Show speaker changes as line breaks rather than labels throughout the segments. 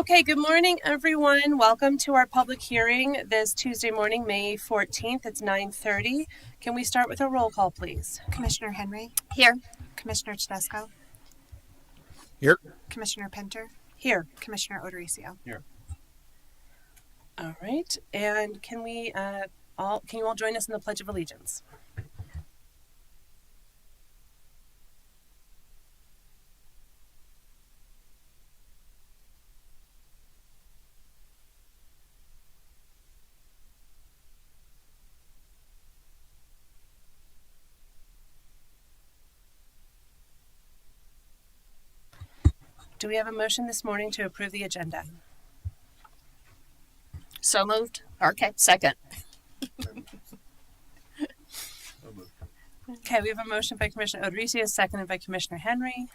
Okay, good morning, everyone. Welcome to our public hearing this Tuesday morning, May 14th. It's 9:30. Can we start with a roll call, please?
Commissioner Henry?
Here.
Commissioner Tedesco?
Here.
Commissioner Pinter?
Here.
Commissioner O'Dorisio?
Here.
All right, and can you all join us in the Pledge of Allegiance? Do we have a motion this morning to approve the agenda?
So moved. Okay, second.
Okay, we have a motion by Commissioner O'Dorisio, seconded by Commissioner Henry.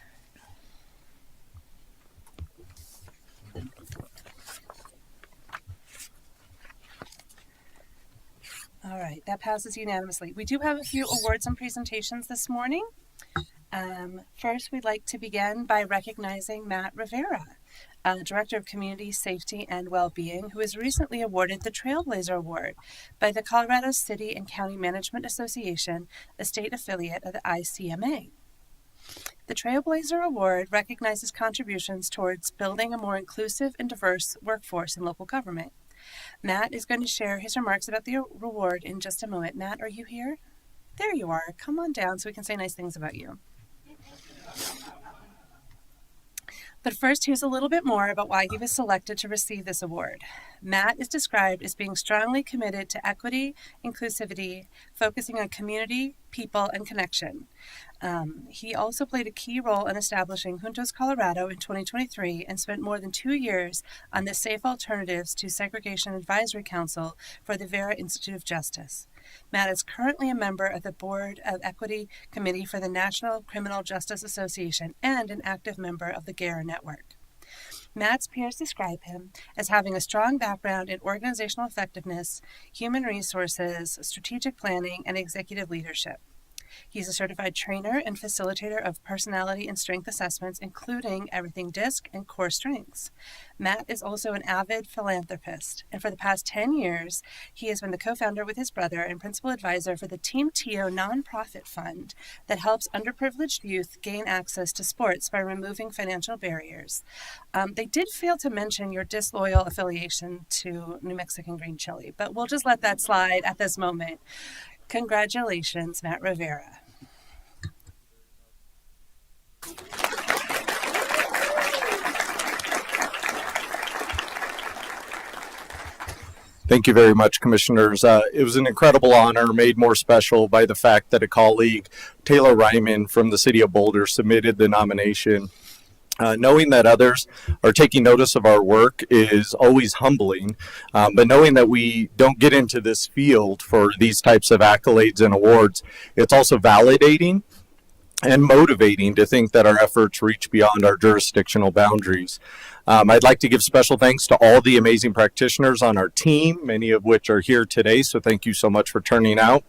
All right, that passes unanimously. We do have a few awards and presentations this morning. First, we'd like to begin by recognizing Matt Rivera, Director of Community Safety and Wellbeing, who was recently awarded the Trailblazer Award by the Colorado City and County Management Association, a state affiliate of the ICMA. The Trailblazer Award recognizes contributions towards building a more inclusive and diverse workforce in local government. Matt is going to share his remarks about the award in just a moment. Matt, are you here? There you are. Come on down so we can say nice things about you. But first, here's a little bit more about why he was selected to receive this award. Matt is described as being strongly committed to equity, inclusivity, focusing on community, people, and connection. He also played a key role in establishing Juntos Colorado in 2023 and spent more than 2 years on the Safe Alternatives to Segregation Advisory Council for the Rivera Institute of Justice. Matt is currently a member of the Board of Equity Committee for the National Criminal Justice Association and an active member of the GARA Network. Matt's peers describe him as having a strong background in organizational effectiveness, human resources, strategic planning, and executive leadership. He's a certified trainer and facilitator of personality and strength assessments, including Everything DISC and Core Strengths. Matt is also an avid philanthropist, and for the past 10 years, he has been the co-founder with his brother and principal advisor for the Team TO nonprofit fund that helps underprivileged youth gain access to sports by removing financial barriers. They did fail to mention your disloyal affiliation to New Mexican green chili, but we'll just let that slide at this moment. Congratulations, Matt Rivera.
Thank you very much, Commissioners. It was an incredible honor, made more special by the fact that a colleague, Taylor Ryman from the City of Boulder, submitted the nomination. Knowing that others are taking notice of our work is always humbling, but knowing that we don't get into this field for these types of accolades and awards, it's also validating and motivating to think that our efforts reach beyond our jurisdictional boundaries. I'd like to give special thanks to all the amazing practitioners on our team, many of which are here today, so thank you so much for turning out.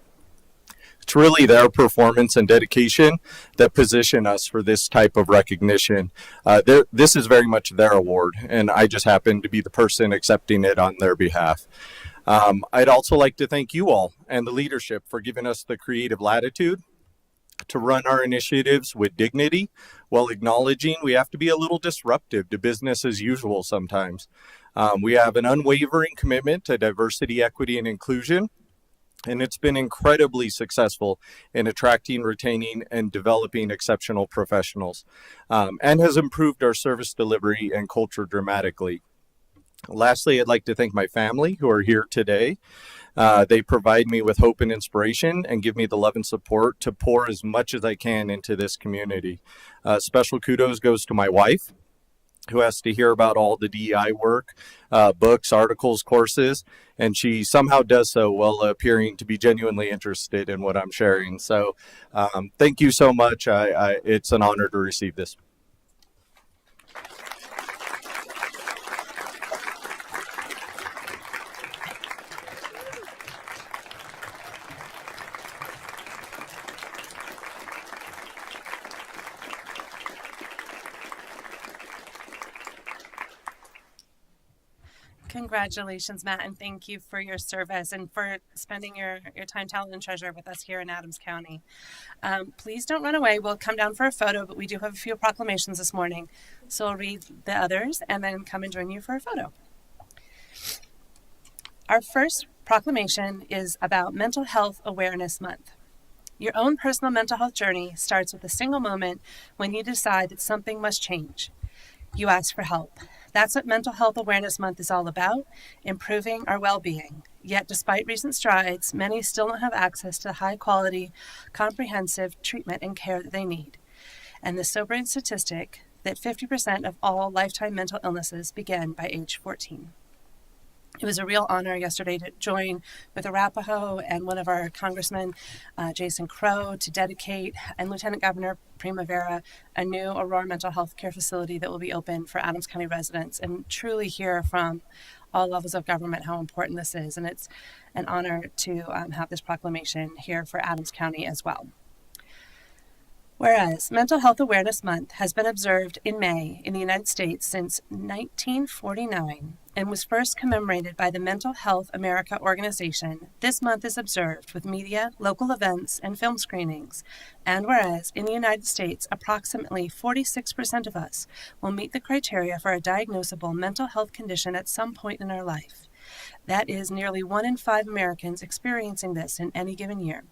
It's really their performance and dedication that position us for this type of recognition. This is very much their award, and I just happen to be the person accepting it on their behalf. I'd also like to thank you all and the leadership for giving us the creative latitude to run our initiatives with dignity while acknowledging we have to be a little disruptive to business as usual sometimes. We have an unwavering commitment to diversity, equity, and inclusion. And it's been incredibly successful in attracting, retaining, and developing exceptional professionals, and has improved our service delivery and culture dramatically. Lastly, I'd like to thank my family who are here today. They provide me with hope and inspiration and give me the love and support to pour as much as I can into this community. Special kudos goes to my wife, who has to hear about all the DEI work, books, articles, courses, and she somehow does so while appearing to be genuinely interested in what I'm sharing. So thank you so much. It's an honor to receive this.
Congratulations, Matt, and thank you for your service and for spending your time, talent, and treasure with us here in Adams County. Please don't run away. We'll come down for a photo, but we do have a few proclamations this morning. So I'll read the others and then come and join you for a photo. Our first proclamation is about Mental Health Awareness Month. Your own personal mental health journey starts with a single moment when you decide that something must change. You ask for help. That's what Mental Health Awareness Month is all about, improving our well-being. Yet, despite recent strides, many still don't have access to high-quality, comprehensive treatment and care that they need. And the sobering statistic that 50% of all lifetime mental illnesses begin by age 14. It was a real honor yesterday to join with Arapahoe and one of our congressmen, Jason Crow, to dedicate, and Lieutenant Governor Rivera, a new Aurora mental health care facility that will be open for Adams County residents, and truly hear from all levels of government how important this is. And it's an honor to have this proclamation here for Adams County as well. Whereas Mental Health Awareness Month has been observed in May in the United States since 1949 and was first commemorated by the Mental Health America organization, this month is observed with media, local events, and film screenings. And whereas in the United States, approximately 46% of us will meet the criteria for a diagnosable mental health condition at some point in our life. That is nearly 1 in 5 Americans experiencing this in any given year.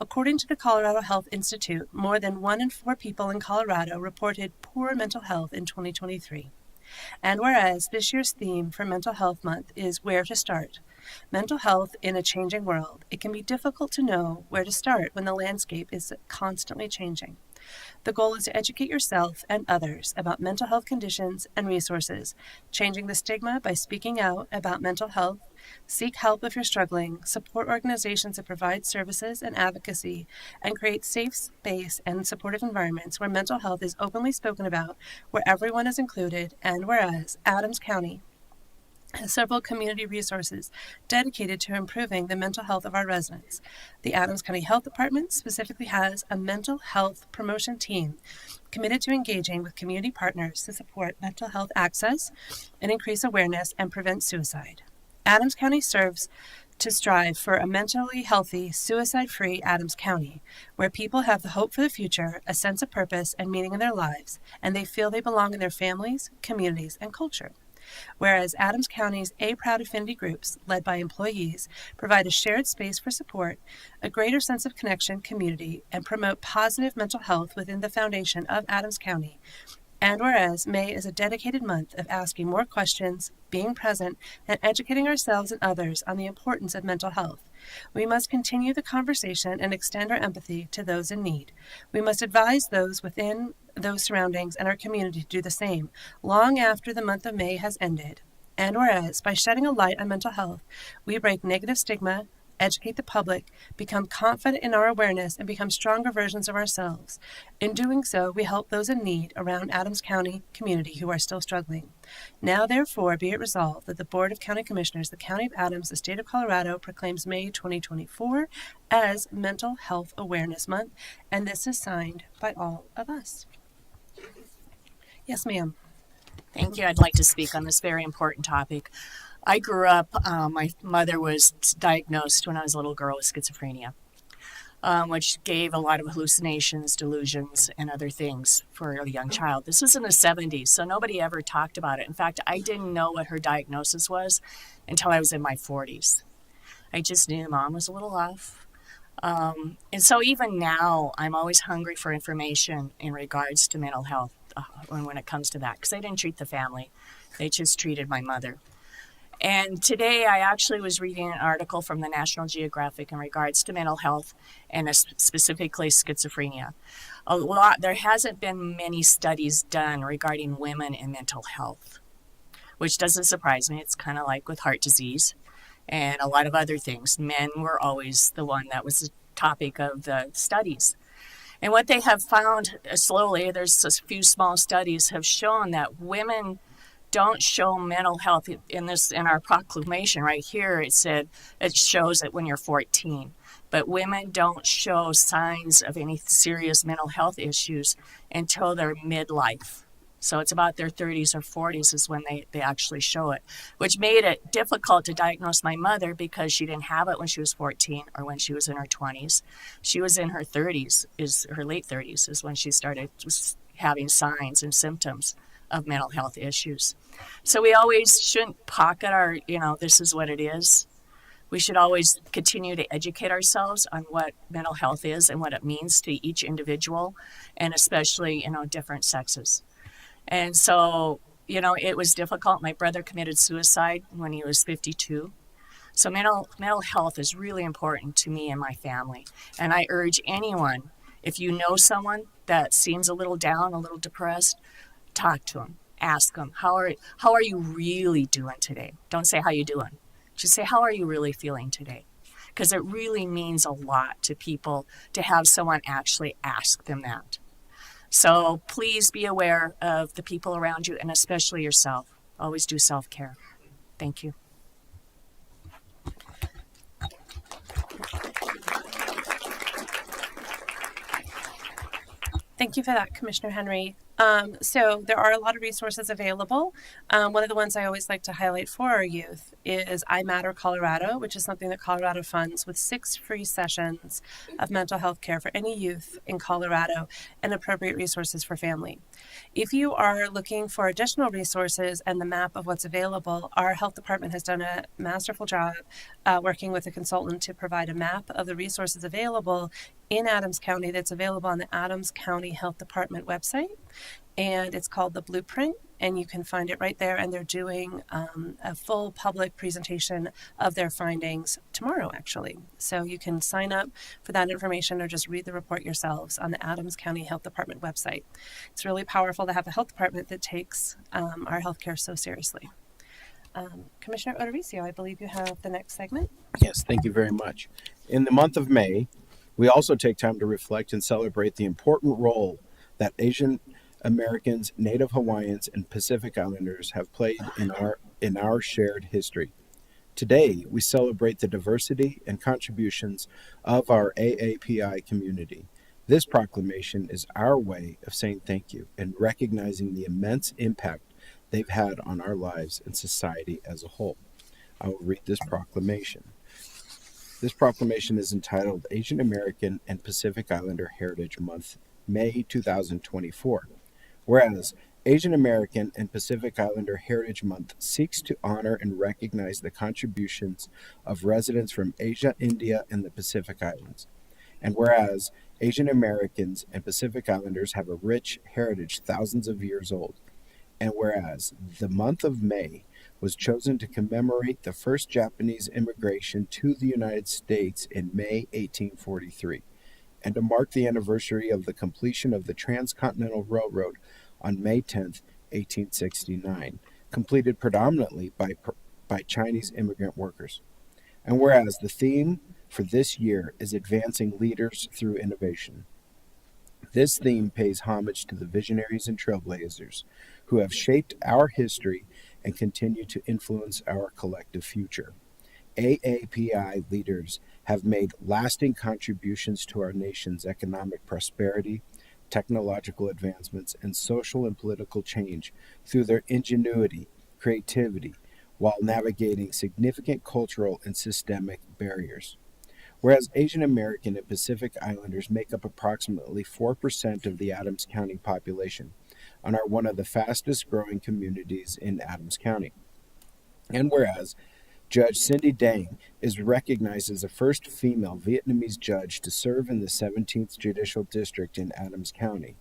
According to the Colorado Health Institute, more than 1 in 4 people in Colorado reported poor mental health in 2023. And whereas this year's theme for Mental Health Month is Where to Start, mental health in a changing world, it can be difficult to know where to start when the landscape is constantly changing. The goal is to educate yourself and others about mental health conditions and resources, changing the stigma by speaking out about mental health, seek help if you're struggling, support organizations that provide services and advocacy, and create safe space and supportive environments where mental health is openly spoken about, where everyone is included, and whereas Adams County has several community resources dedicated to improving the mental health of our residents. The Adams County Health Department specifically has a mental health promotion team committed to engaging with community partners to support mental health access and increase awareness and prevent suicide. Adams County serves to strive for a mentally healthy, suicide-free Adams County, where people have the hope for the future, a sense of purpose and meaning in their lives, and they feel they belong in their families, communities, and culture. Whereas Adams County's A-Proud affinity groups, led by employees, provide a shared space for support, a greater sense of connection, community, and promote positive mental health within the foundation of Adams County. And whereas May is a dedicated month of asking more questions, being present, and educating ourselves and others on the importance of mental health, we must continue the conversation and extend our empathy to those in need. We must advise those within those surroundings and our community to do the same, long after the month of May has ended. And whereas, by shedding a light on mental health, we break negative stigma, educate the public, become confident in our awareness, and become stronger versions of ourselves. In doing so, we help those in need around Adams County community who are still struggling. Now, therefore, be it resolved that the Board of County Commissioners, the County of Adams, the State of Colorado, proclaims May 2024 as Mental Health Awareness Month, and this is signed by all of us. Yes, ma'am.
Thank you. I'd like to speak on this very important topic. I grew up, my mother was diagnosed when I was a little girl with schizophrenia, which gave a lot of hallucinations, delusions, and other things for a young child. This was in the 70s, so nobody ever talked about it. In fact, I didn't know what her diagnosis was until I was in my 40s. I just knew Mom was a little off. And so even now, I'm always hungry for information in regards to mental health when it comes to that, because I didn't treat the family. They just treated my mother. And today I actually was reading an article from the National Geographic in regards to mental health and specifically schizophrenia. There hasn't been many studies done regarding women and mental health, which doesn't surprise me. It's kind of like with heart disease and a lot of other things. Men were always the one that was the topic of the studies. And what they have found slowly, there's a few small studies have shown that women don't show mental health in our proclamation right here. It said it shows it when you're 14, but women don't show signs of any serious mental health issues until they're midlife. So it's about their 30s or 40s is when they actually show it, which made it difficult to diagnose my mother because she didn't have it when she was 14 or when she was in her 20s. She was in her 30s, her late 30s is when she started having signs and symptoms of mental health issues. So we always shouldn't pocket our, this is what it is. We should always continue to educate ourselves on what mental health is and what it means to each individual, and especially, different sexes. And so, it was difficult. My brother committed suicide when he was 52. So mental health is really important to me and my family. And I urge anyone, if you know someone that seems a little down, a little depressed, talk to them. Ask them, how are you really doing today? Don't say how you doing. Just say, how are you really feeling today? Because it really means a lot to people to have someone actually ask them that. So please be aware of the people around you and especially yourself. Always do self-care. Thank you.
Thank you for that, Commissioner Henry. So there are a lot of resources available. One of the ones I always like to highlight for our youth is I Matter Colorado, which is something that Colorado funds with 6 free sessions of mental health care for any youth in Colorado and appropriate resources for family. If you are looking for additional resources and the map of what's available, our health department has done a masterful job working with a consultant to provide a map of the resources available in Adams County that's available on the Adams County Health Department website. And it's called The Blueprint, and you can find it right there. And they're doing a full public presentation of their findings tomorrow, actually. So you can sign up for that information or just read the report yourselves on the Adams County Health Department website. It's really powerful to have a health department that takes our healthcare so seriously. Commissioner Odorizio, I believe you have the next segment.
Yes, thank you very much. In the month of May, we also take time to reflect and celebrate the important role that Asian Americans, Native Hawaiians, and Pacific Islanders have played in our shared history. Today, we celebrate the diversity and contributions of our AAPI community. This proclamation is our way of saying thank you and recognizing the immense impact they've had on our lives and society as a whole. I will read this proclamation. This proclamation is entitled Asian American and Pacific Islander Heritage Month, May 2024. Whereas Asian American and Pacific Islander Heritage Month seeks to honor and recognize the contributions of residents from Asia, India, and the Pacific Islands. And whereas Asian Americans and Pacific Islanders have a rich heritage thousands of years old. And whereas the month of May was chosen to commemorate the first Japanese immigration to the United States in May 1843, and to mark the anniversary of the completion of the Transcontinental Railroad on May 10, 1869, completed predominantly by Chinese immigrant workers. And whereas the theme for this year is advancing leaders through innovation, this theme pays homage to the visionaries and trailblazers who have shaped our history and continue to influence our collective future. AAPI leaders have made lasting contributions to our nation's economic prosperity, technological advancements, and social and political change through their ingenuity, creativity, while navigating significant cultural and systemic barriers. Whereas Asian American and Pacific Islanders make up approximately 4% of the Adams County population and are one of the fastest growing communities in Adams County. And whereas Judge Cindy Dang is recognized as the first female Vietnamese judge to serve in the 17th Judicial District in Adams County.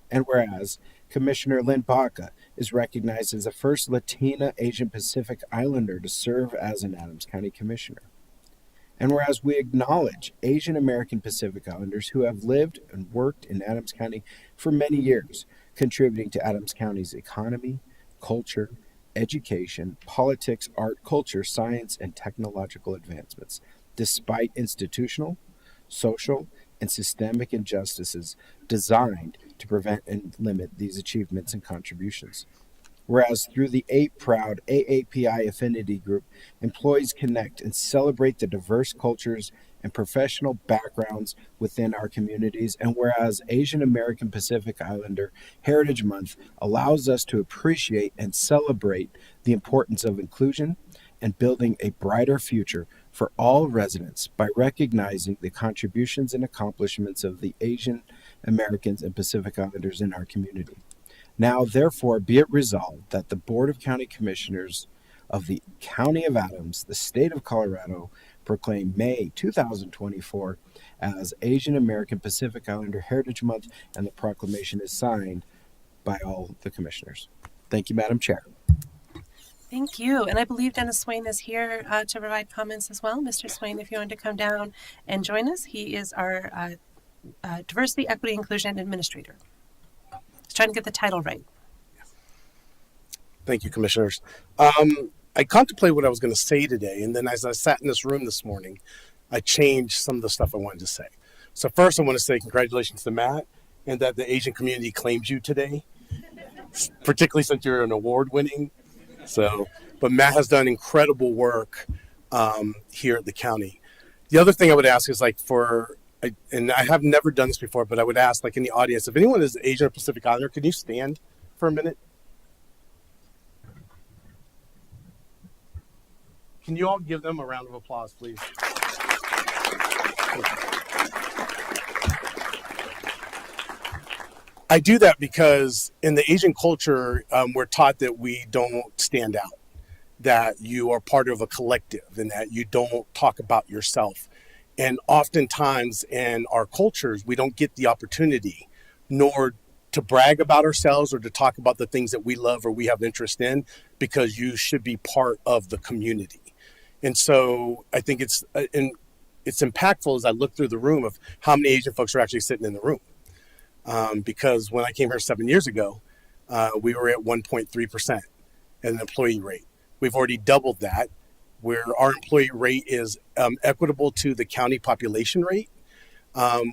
And whereas Commissioner Lynn Baca is recognized as the first Latina Asian Pacific Islander to serve as an Adams County Commissioner. And whereas we acknowledge Asian American Pacific Islanders who have lived and worked in Adams County for many years, contributing to Adams County's economy, culture, education, politics, art, culture, science, and technological advancements, despite institutional, social, and systemic injustices designed to prevent and limit these achievements and contributions. Whereas through the 8 Proud AAPI Affinity Group, employees connect and celebrate the diverse cultures and professional backgrounds within our communities. And whereas Asian American Pacific Islander Heritage Month allows us to appreciate and celebrate the importance of inclusion and building a brighter future for all residents by recognizing the contributions and accomplishments of the Asian Americans and Pacific Islanders in our community. Now, therefore, be it resolved that the Board of County Commissioners of the County of Adams, the State of Colorado, proclaim May 2024 as Asian American Pacific Islander Heritage Month, and the proclamation is signed by all the commissioners. Thank you, Madam Chair.
Thank you. And I believe Dennis Swain is here to provide comments as well. Mr. Swain, if you want to come down and join us, he is our Diversity, Equity, Inclusion Administrator. He's trying to get the title right.
Thank you, Commissioners. I contemplated what I was going to say today, and then as I sat in this room this morning, I changed some of the stuff I wanted to say. So first, I want to say congratulations to Matt, and that the Asian community claims you today, particularly since you're an award-winning. But Matt has done incredible work here at the county. The other thing I would ask is and I have never done this before, but I would ask, in the audience, if anyone is Asian or Pacific Islander, can you stand for a minute? Can you all give them a round of applause, please? I do that because in the Asian culture, we're taught that we don't stand out, that you are part of a collective, and that you don't talk about yourself. And oftentimes in our cultures, we don't get the opportunity nor to brag about ourselves or to talk about the things that we love or we have interest in, because you should be part of the community. And so I think it's impactful as I look through the room of how many Asian folks are actually sitting in the room. Because when I came here 7 years ago, we were at 1.3% at an employee rate. We've already doubled that, where our employee rate is equitable to the county population rate,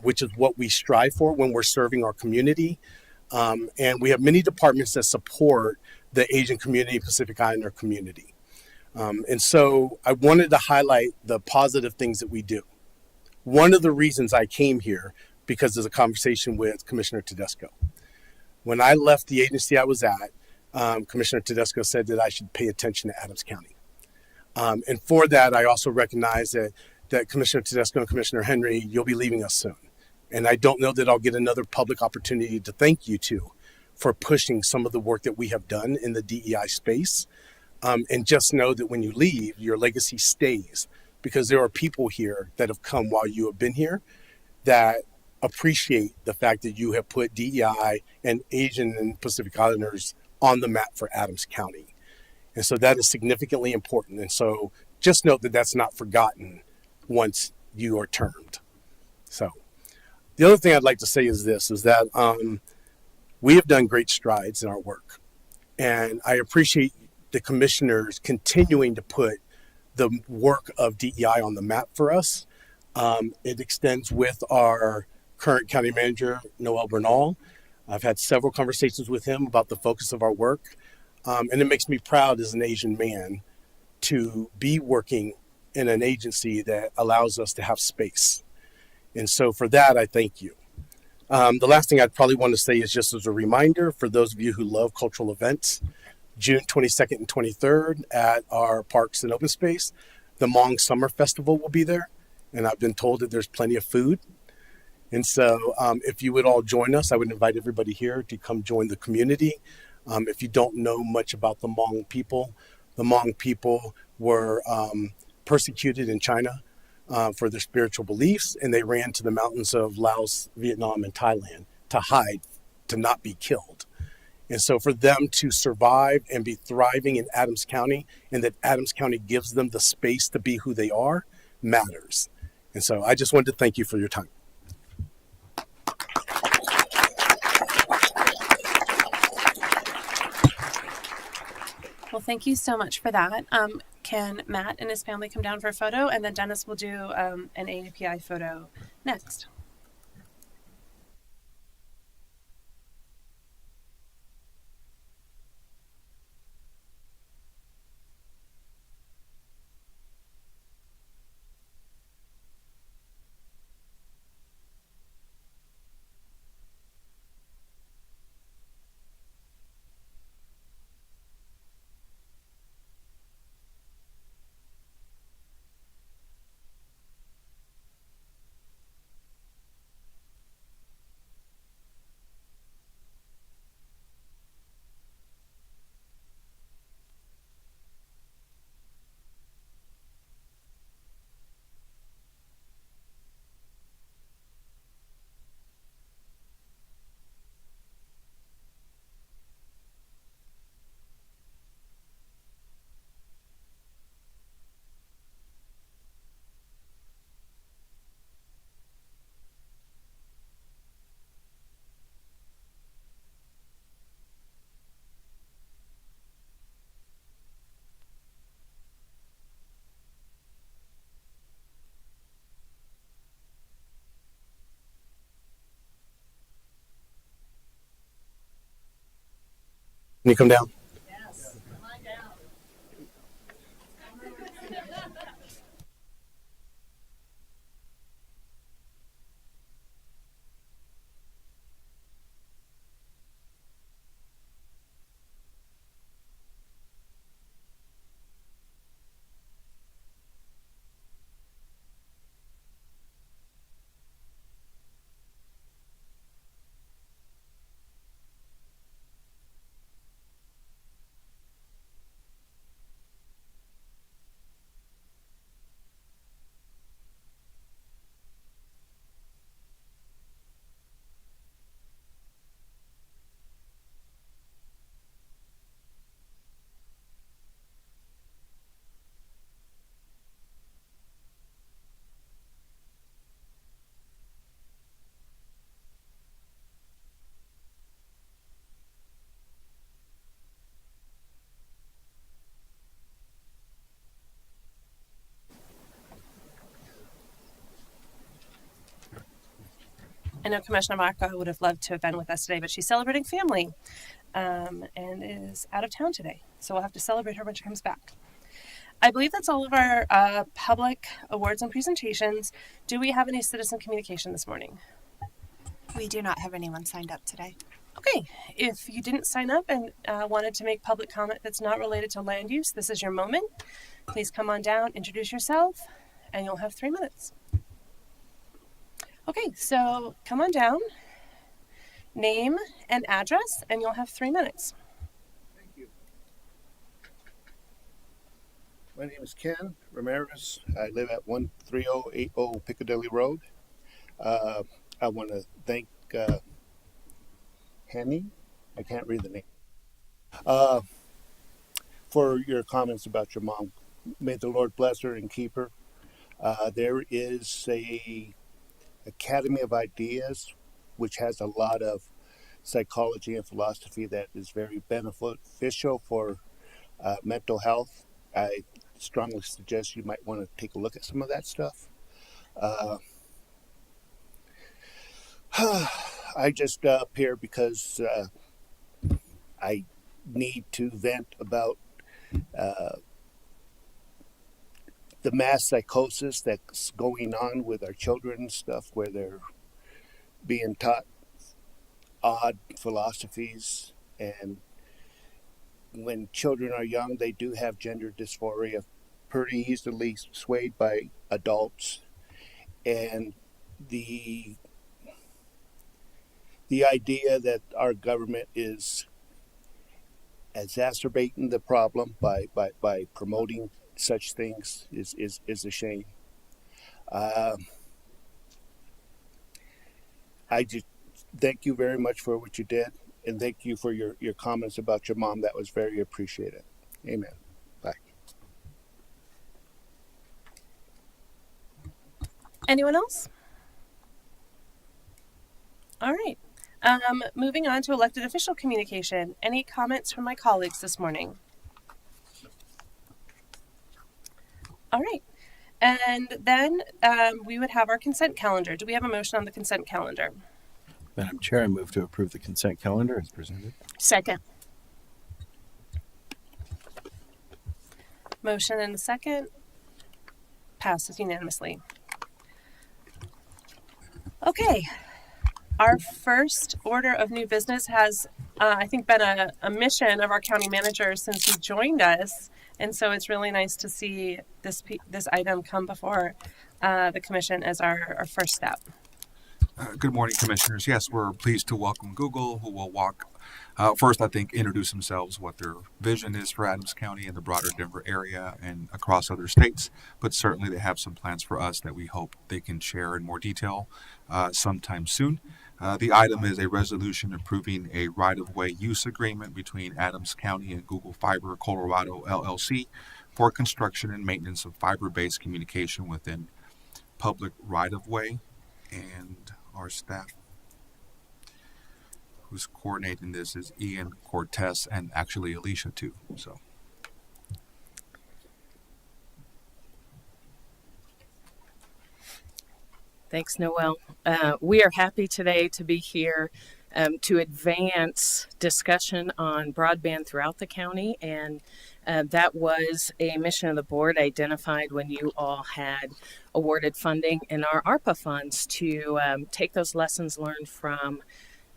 which is what we strive for when we're serving our community. And we have many departments that support the Asian community, Pacific Islander community. And so I wanted to highlight the positive things that we do. One of the reasons I came here, because there's a conversation with Commissioner Tedesco. When I left the agency I was at, Commissioner Tedesco said that I should pay attention to Adams County. And for that, I also recognize that Commissioner Tedesco and Commissioner Henry, you'll be leaving us soon. And I don't know that I'll get another public opportunity to thank you two for pushing some of the work that we have done in the DEI space. And just know that when you leave, your legacy stays, because there are people here that have come while you have been here that appreciate the fact that you have put DEI and Asian and Pacific Islanders on the map for Adams County. And so that is significantly important. And so just note that that's not forgotten once you are termed. So the other thing I'd like to say is this, is that we have done great strides in our work. And I appreciate the commissioners continuing to put the work of DEI on the map for us. It extends with our current county manager, Noel Bernal. I've had several conversations with him about the focus of our work. And it makes me proud as an Asian man to be working in an agency that allows us to have space. And so for that, I thank you. The last thing I'd probably want to say is just as a reminder for those of you who love cultural events, June 22nd and 23rd at our Parks and Open Space, the Hmong Summer Festival will be there. And I've been told that there's plenty of food. And so if you would all join us, I would invite everybody here to come join the community. If you don't know much about the Hmong people were persecuted in China for their spiritual beliefs, and they ran to the mountains of Laos, Vietnam, and Thailand to hide, to not be killed. And so for them to survive and be thriving in Adams County, and that Adams County gives them the space to be who they are, matters. And so I just wanted to thank you for your time.
Well, thank you so much for that. Can Matt and his family come down for a photo, and then Dennis will do an AAPI photo next.
Can you come down?
I know Commissioner Marco would have loved to have been with us today, but she's celebrating family and is out of town today. So we'll have to celebrate her when she comes back. I believe that's all of our public awards and presentations. Do we have any citizen communication this morning?
We do not have anyone signed up today.
Okay, if you didn't sign up and wanted to make public comment that's not related to land use, this is your moment. Please come on down, introduce yourself, and you'll have 3 minutes. Okay, so come on down, name and address, and you'll have 3 minutes.
Thank you. My name is Ken Ramirez. I live at 13080 Piccadilly Road. I want to thank Henny, I can't read the name, for your comments about your mom. May the Lord bless her and keep her. There is a Academy of Ideas, which has a lot of psychology and philosophy that is very beneficial for mental health. I strongly suggest you might want to take a look at some of that stuff. I just up here because I need to vent about the mass psychosis that's going on with our children and stuff, where they're being taught odd philosophies, and when children are young, they do have gender dysphoria, pretty easily swayed by adults, and the idea that our government is exacerbating the problem by promoting such things is a shame. I just thank you very much for what you did, and thank you for your comments about your mom. That was very appreciated. Amen. Bye.
Anyone else? All right. Moving on to elected official communication. Any comments from my colleagues this morning? All right. And then we would have our consent calendar. Do we have a motion on the consent calendar?
Madam Chair, I move to approve the consent calendar as presented.
Second.
Motion and a second. Passes unanimously. Okay. Our first order of new business has, I think, been a mission of our county manager since he joined us. And so it's really nice to see this item come before the commission as our first step.
Good morning, Commissioners. Yes, we're pleased to welcome Google, who will walk, first, I think, introduce themselves, what their vision is for Adams County and the broader Denver area and across other states. But certainly they have some plans for us that we hope they can share in more detail sometime soon. The item is a resolution approving a right-of-way use agreement between Adams County and Google Fiber Colorado LLC for construction and maintenance of fiber-based communication within public right-of-way. And our staff who's coordinating this is Ian Cortez and actually Alicia too. So.
Thanks, Noel. We are happy today to be here
to advance discussion on broadband throughout the county. And that was a mission of the board identified when you all had awarded funding in our ARPA funds to take those lessons learned from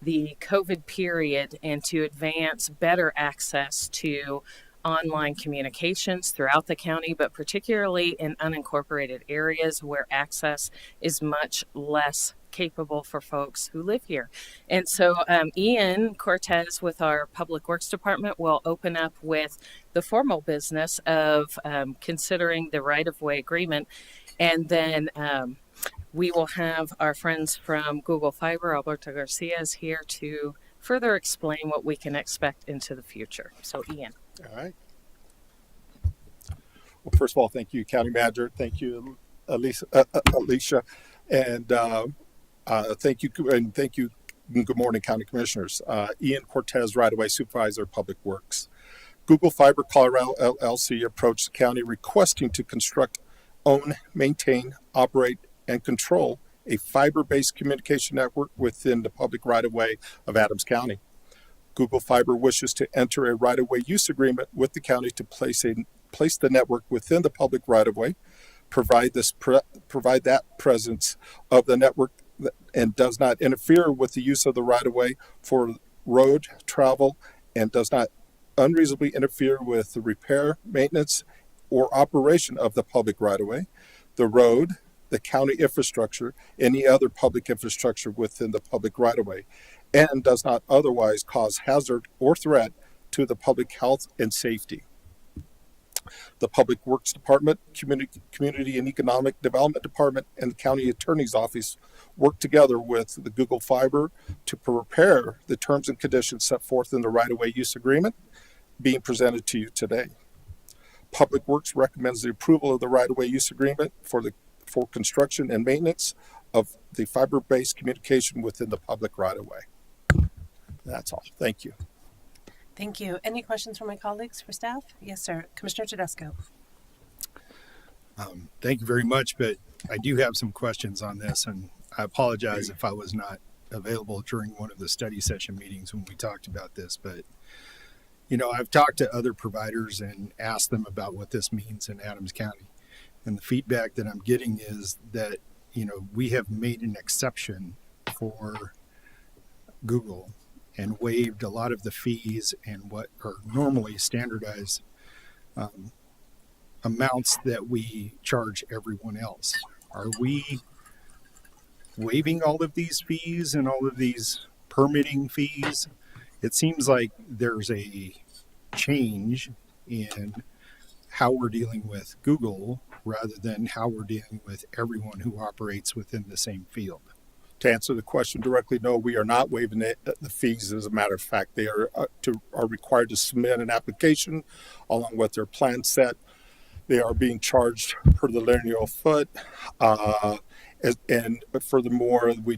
the COVID period and to advance better access to online communications throughout the county, but particularly in unincorporated areas where access is much less capable for folks who live here. And so Ian Cortez with our Public Works Department will open up with the formal business of considering the right-of-way agreement. And then we will have our friends from Google Fiber, Alberto Garcia, is here to further explain what we can expect into the future. So Ian.
All right. Well, first of all, thank you, County Manager. Thank you, Alicia, and thank you, and thank you. Good morning, County Commissioners. Ian Cortez, Right-of-Way Supervisor, Public Works. Google Fiber Colorado LLC approached the county requesting to construct, own, maintain, operate, and control a fiber-based communication network within the public right-of-way of Adams County. Google Fiber wishes to enter a right-of-way use agreement with the county to place the network within the public right-of-way, provide that presence of the network and does not interfere with the use of the right-of-way for road travel and does not unreasonably interfere with the repair, maintenance, or operation of the public right-of-way, the road, the county infrastructure, any other public infrastructure within the public right-of-way, and does not otherwise cause hazard or threat to the public health and safety. The Public Works Department, Community and Economic Development Department, and the County Attorney's Office work together with the Google Fiber to prepare the terms and conditions set forth in the right-of-way use agreement being presented to you today. Public Works recommends the approval of the right-of-way use agreement for construction and maintenance of the fiber-based communication within the public right-of-way. That's all. Thank you.
Thank you. Any questions from my colleagues for staff? Yes, sir. Commissioner Tedesco.
Thank you very much, but I do have some questions on this, and I apologize if I was not available during one of the study session meetings when we talked about this, but I've talked to other providers and asked them about what this means in Adams County, and the feedback that I'm getting is that we have made an exception for Google and waived a lot of the fees and what are normally standardized amounts that we charge everyone else. Are we waiving all of these fees and all of these permitting fees? It seems like there's a change in how we're dealing with Google rather than how we're dealing with everyone who operates within the same field.
To answer the question directly, no, we are not waiving the fees. As a matter of fact, they are required to submit an application along with their plan set. They are being charged per the linear foot. And furthermore, we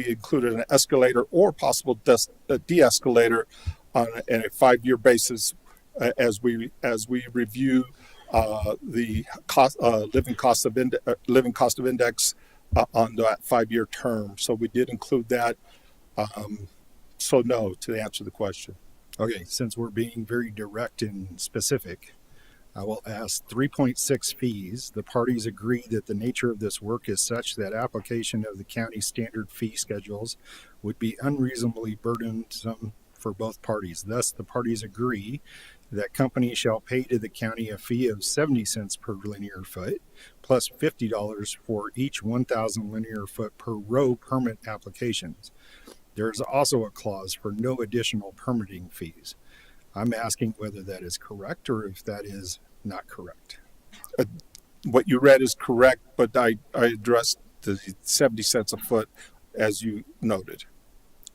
included an escalator or possible de-escalator on a 5-year basis as we review the living cost of index on that 5-year term. So we did include that. So no, to answer the question.
Okay, since we're being very direct and specific, I will ask 3.6 fees. The parties agree that the nature of this work is such that application of the county standard fee schedules would be unreasonably burdensome for both parties. Thus, the parties agree that company shall pay to the county a fee of 70 cents per linear foot plus $50 for each 1,000 linear foot per row permit applications. There is also a clause for no additional permitting fees. I'm asking whether that is correct or if that is not correct.
What you read is correct, but I addressed the 70 cents a foot as you noted.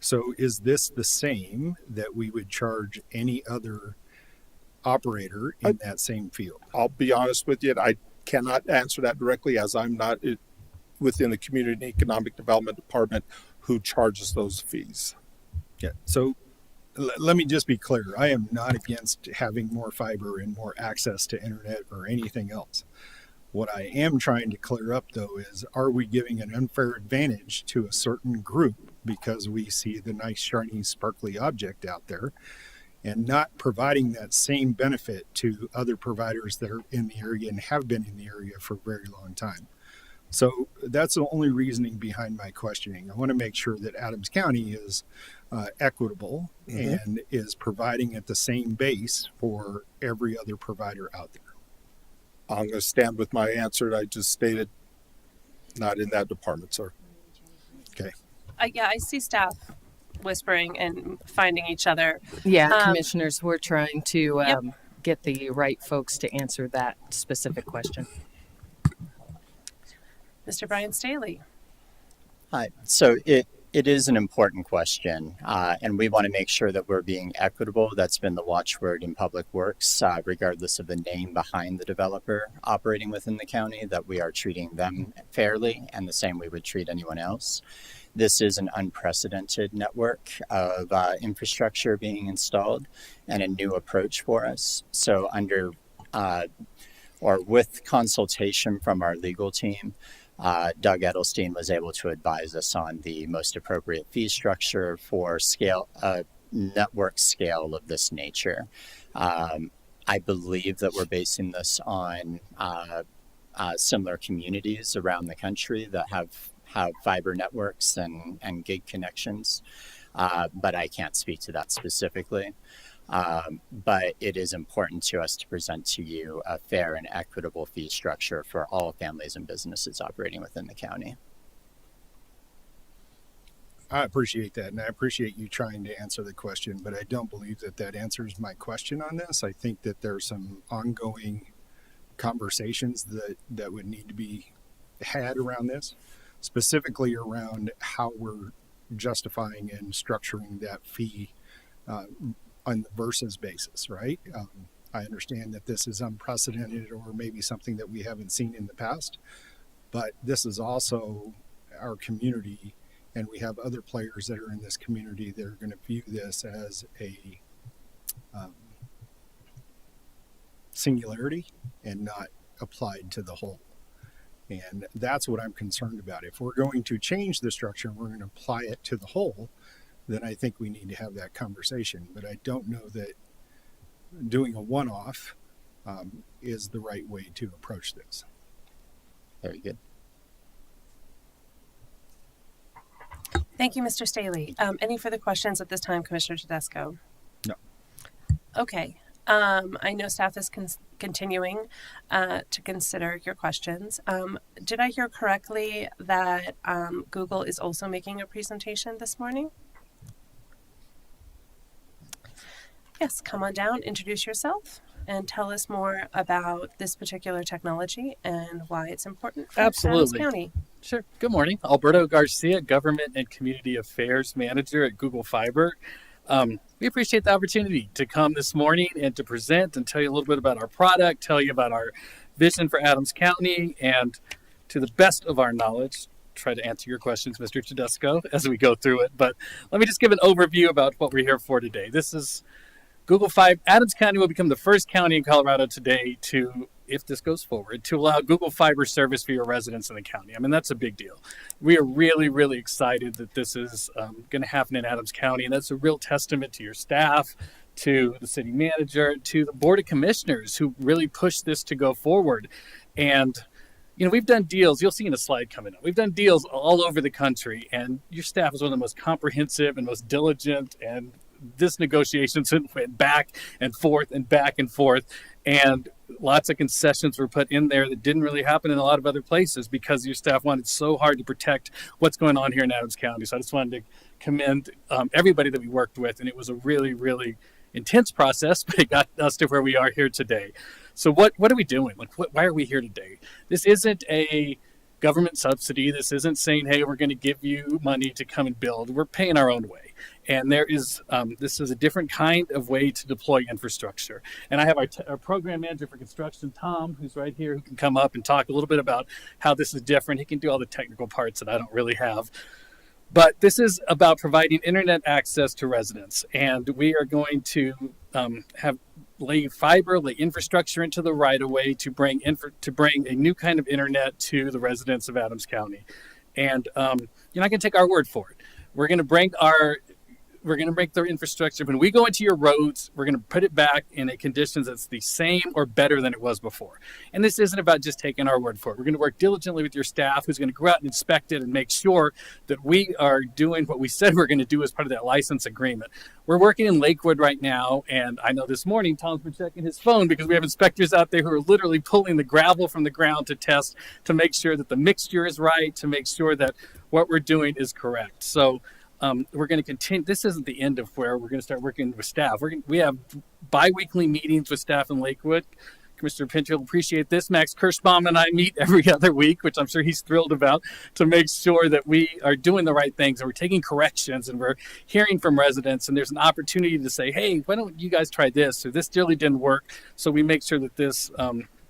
So is this the same that we would charge any other operator in that same field?
I'll be honest with you, I cannot answer that directly as I'm not within the Community and Economic Development Department who charges those fees.
Yeah, so let me just be clear. I am not against having more fiber and more access to internet or anything else. What I am trying to clear up, though, is are we giving an unfair advantage to a certain group because we see the nice, shiny, sparkly object out there and not providing that same benefit to other providers that are in the area and have been in the area for a very long time? So that's the only reasoning behind my questioning. I want to make sure that Adams County is equitable and is providing at the same base for every other provider out there.
I'm going to stand with my answer I just stated. Not in that department, sir.
Okay.
Yeah, I see staff whispering and finding each other.
Yeah, commissioners, we're trying to
Yep.
get the right folks to answer that specific question.
Mr. Brian Staley.
Hi. So it is an important question, and we want to make sure that we're being equitable. That's been the watchword in Public Works, regardless of the name behind the developer operating within the county, that we are treating them fairly and the same we would treat anyone else. This is an unprecedented network of infrastructure being installed and a new approach for us. So with consultation from our legal team, Doug Edelstein was able to advise us on the most appropriate fee structure for network scale of this nature. I believe that we're basing this on similar communities around the country that have fiber networks and gig connections, but I can't speak to that specifically. But it is important to us to present to you a fair and equitable fee structure for all families and businesses operating within the county.
I appreciate that, and I appreciate you trying to answer the question, but I don't believe that answers my question on this. I think that there's some ongoing conversations that would need to be had around this, specifically around how we're justifying and structuring that fee on the versus basis, right? I understand that this is unprecedented or maybe something that we haven't seen in the past, but this is also our community, and we have other players that are in this community that are going to view this as a singularity and not applied to the whole. And that's what I'm concerned about. If we're going to change the structure and we're going to apply it to the whole, then I think we need to have that conversation. But I don't know that doing a one-off is the right way to approach this.
Very good.
Thank you, Mr. Staley. Any further questions at this time, Commissioner Tedesco?
No.
Okay. I know staff is continuing to consider your questions. Did I hear correctly that Google is also making a presentation this morning? Yes, come on down, introduce yourself, and tell us more about this particular technology and why it's important for Adams
Absolutely.
County.
Sure. Good morning. Alberto Garcia, Government and Community Affairs Manager at Google Fiber. We appreciate the opportunity to come this morning and to present and tell you a little bit about our product, tell you about our vision for Adams County, and to the best of our knowledge, try to answer your questions, Mr. Tedesco, as we go through it. But let me just give an overview about what we're here for today. This is Google Fiber. Adams County will become the first county in Colorado today to, if this goes forward, to allow Google Fiber service for your residents in the county. I mean, that's a big deal. We are really, really excited that this is going to happen in Adams County, and that's a real testament to your staff, to the city manager, to the Board of Commissioners who really pushed this to go forward. And, you know, we've done deals. You'll see in a slide coming up. We've done deals all over the country, and your staff is one of the most comprehensive and most diligent, and this negotiations went back and forth and back and forth, and lots of concessions were put in there that didn't really happen in a lot of other places because your staff wanted so hard to protect what's going on here in Adams County. So I just wanted to commend everybody that we worked with, and it was a really, really intense process, but it got us to where we are here today. So what are we doing? Like, why are we here today? This isn't a government subsidy. This isn't saying, hey, we're going to give you money to come and build. We're paying our own way. And there is, this is a different kind of way to deploy infrastructure. And I have our program manager for construction, Tom, who's right here, who can come up and talk a little bit about how this is different. He can do all the technical parts that I don't really have. But this is about providing internet access to residents. And we are going to have lay fiber, lay infrastructure into the right of way to bring a new kind of internet to the residents of Adams County. And you're not going to take our word for it. We're going to bring their infrastructure. When we go into your roads, we're going to put it back in a conditions that's the same or better than it was before. And this isn't about just taking our word for it. We're going to work diligently with your staff, who's going to go out and inspect it and make sure that we are doing what we said we're going to do as part of that license agreement. We're working in Lakewood right now, and I know this morning Tom's been checking his phone because we have inspectors out there who are literally pulling the gravel from the ground to test, to make sure that the mixture is right, to make sure that what we're doing is correct. So we're going to continue. This isn't the end of where we're going to start working with staff. We have bi-weekly meetings with staff in Lakewood. Commissioner Pinter will appreciate this. Max Kirschbaum and I meet every other week, which I'm sure he's thrilled about, to make sure that we are doing the right things and we're taking corrections and we're hearing from residents. And there's an opportunity to say, hey, why don't you guys try this? Or this really didn't work. So we make sure that this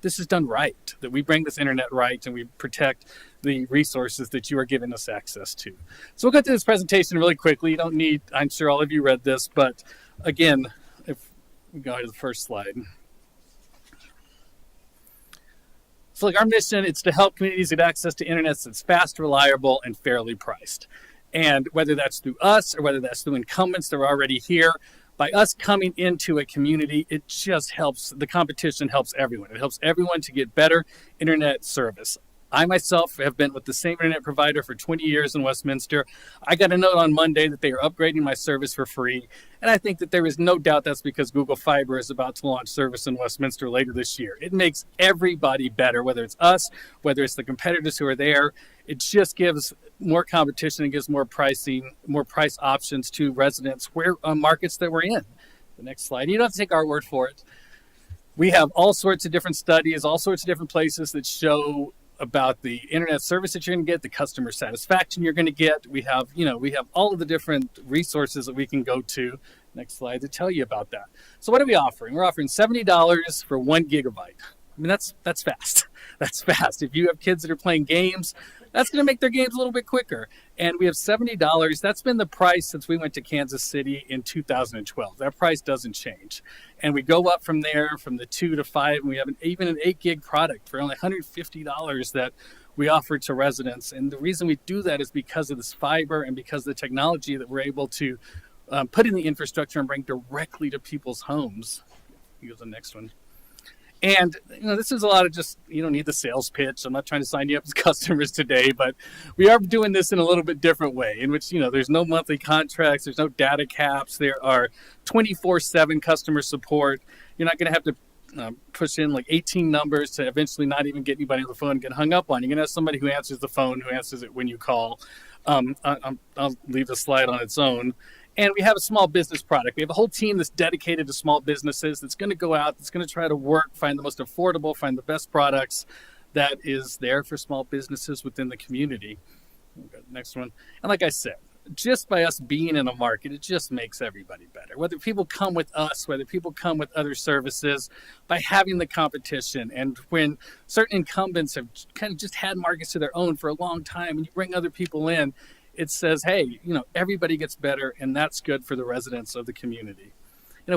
is done right, that we bring this internet right and we protect the resources that you are giving us access to. So we'll go through this presentation really quickly. You don't need, I'm sure all of you read this, but again, if we go to the first slide. So like our mission, it's to help communities get access to internet that's fast, reliable, and fairly priced. And whether that's through us or whether that's through incumbents that are already here, by us coming into a community, it just helps, the competition helps everyone. It helps everyone to get better internet service. I myself have been with the same internet provider for 20 years in Westminster. I got a note on Monday that they are upgrading my service for free. And I think that there is no doubt that's because Google Fiber is about to launch service in Westminster later this year. It makes everybody better, whether it's us, whether it's the competitors who are there. It just gives more competition and gives more pricing, more price options to residents where markets that we're in. The next slide. You don't have to take our word for it. We have all sorts of different studies, all sorts of different places that show about the internet service that you're going to get, the customer satisfaction you're going to get. We have all of the different resources that we can go to. Next slide to tell you about that. So what are we offering? We're offering $70 for 1 gigabyte. I mean, that's fast. That's fast. If you have kids that are playing games, that's going to make their games a little bit quicker. And we have $70. That's been the price since we went to Kansas City in 2012. That price doesn't change. And we go up from there, from the 2 to 5. And we have even an 8 gig product for only $150 that we offer to residents. And the reason we do that is because of this fiber and because of the technology that we're able to put in the infrastructure and bring directly to people's homes. You go to the next one. And, this is a lot of just, you don't need the sales pitch. I'm not trying to sign you up as customers today, but we are doing this in a little bit different way in which, there's no monthly contracts. There's no data caps. There are 24/7 customer support. You're not going to have to push in like 18 numbers to eventually not even get anybody on the phone and get hung up on. You're going to have somebody who answers the phone, who answers it when you call. I'll leave the slide on its own. And we have a small business product. We have a whole team that's dedicated to small businesses that's going to go out, that's going to try to work, find the most affordable, find the best products that is there for small businesses within the community. Next one. And like I said, just by us being in a market, it just makes everybody better. Whether people come with us, whether people come with other services, by having the competition. And when certain incumbents have kind of just had markets to their own for a long time, and you bring other people in, it says, hey, everybody gets better, and that's good for the residents of the community.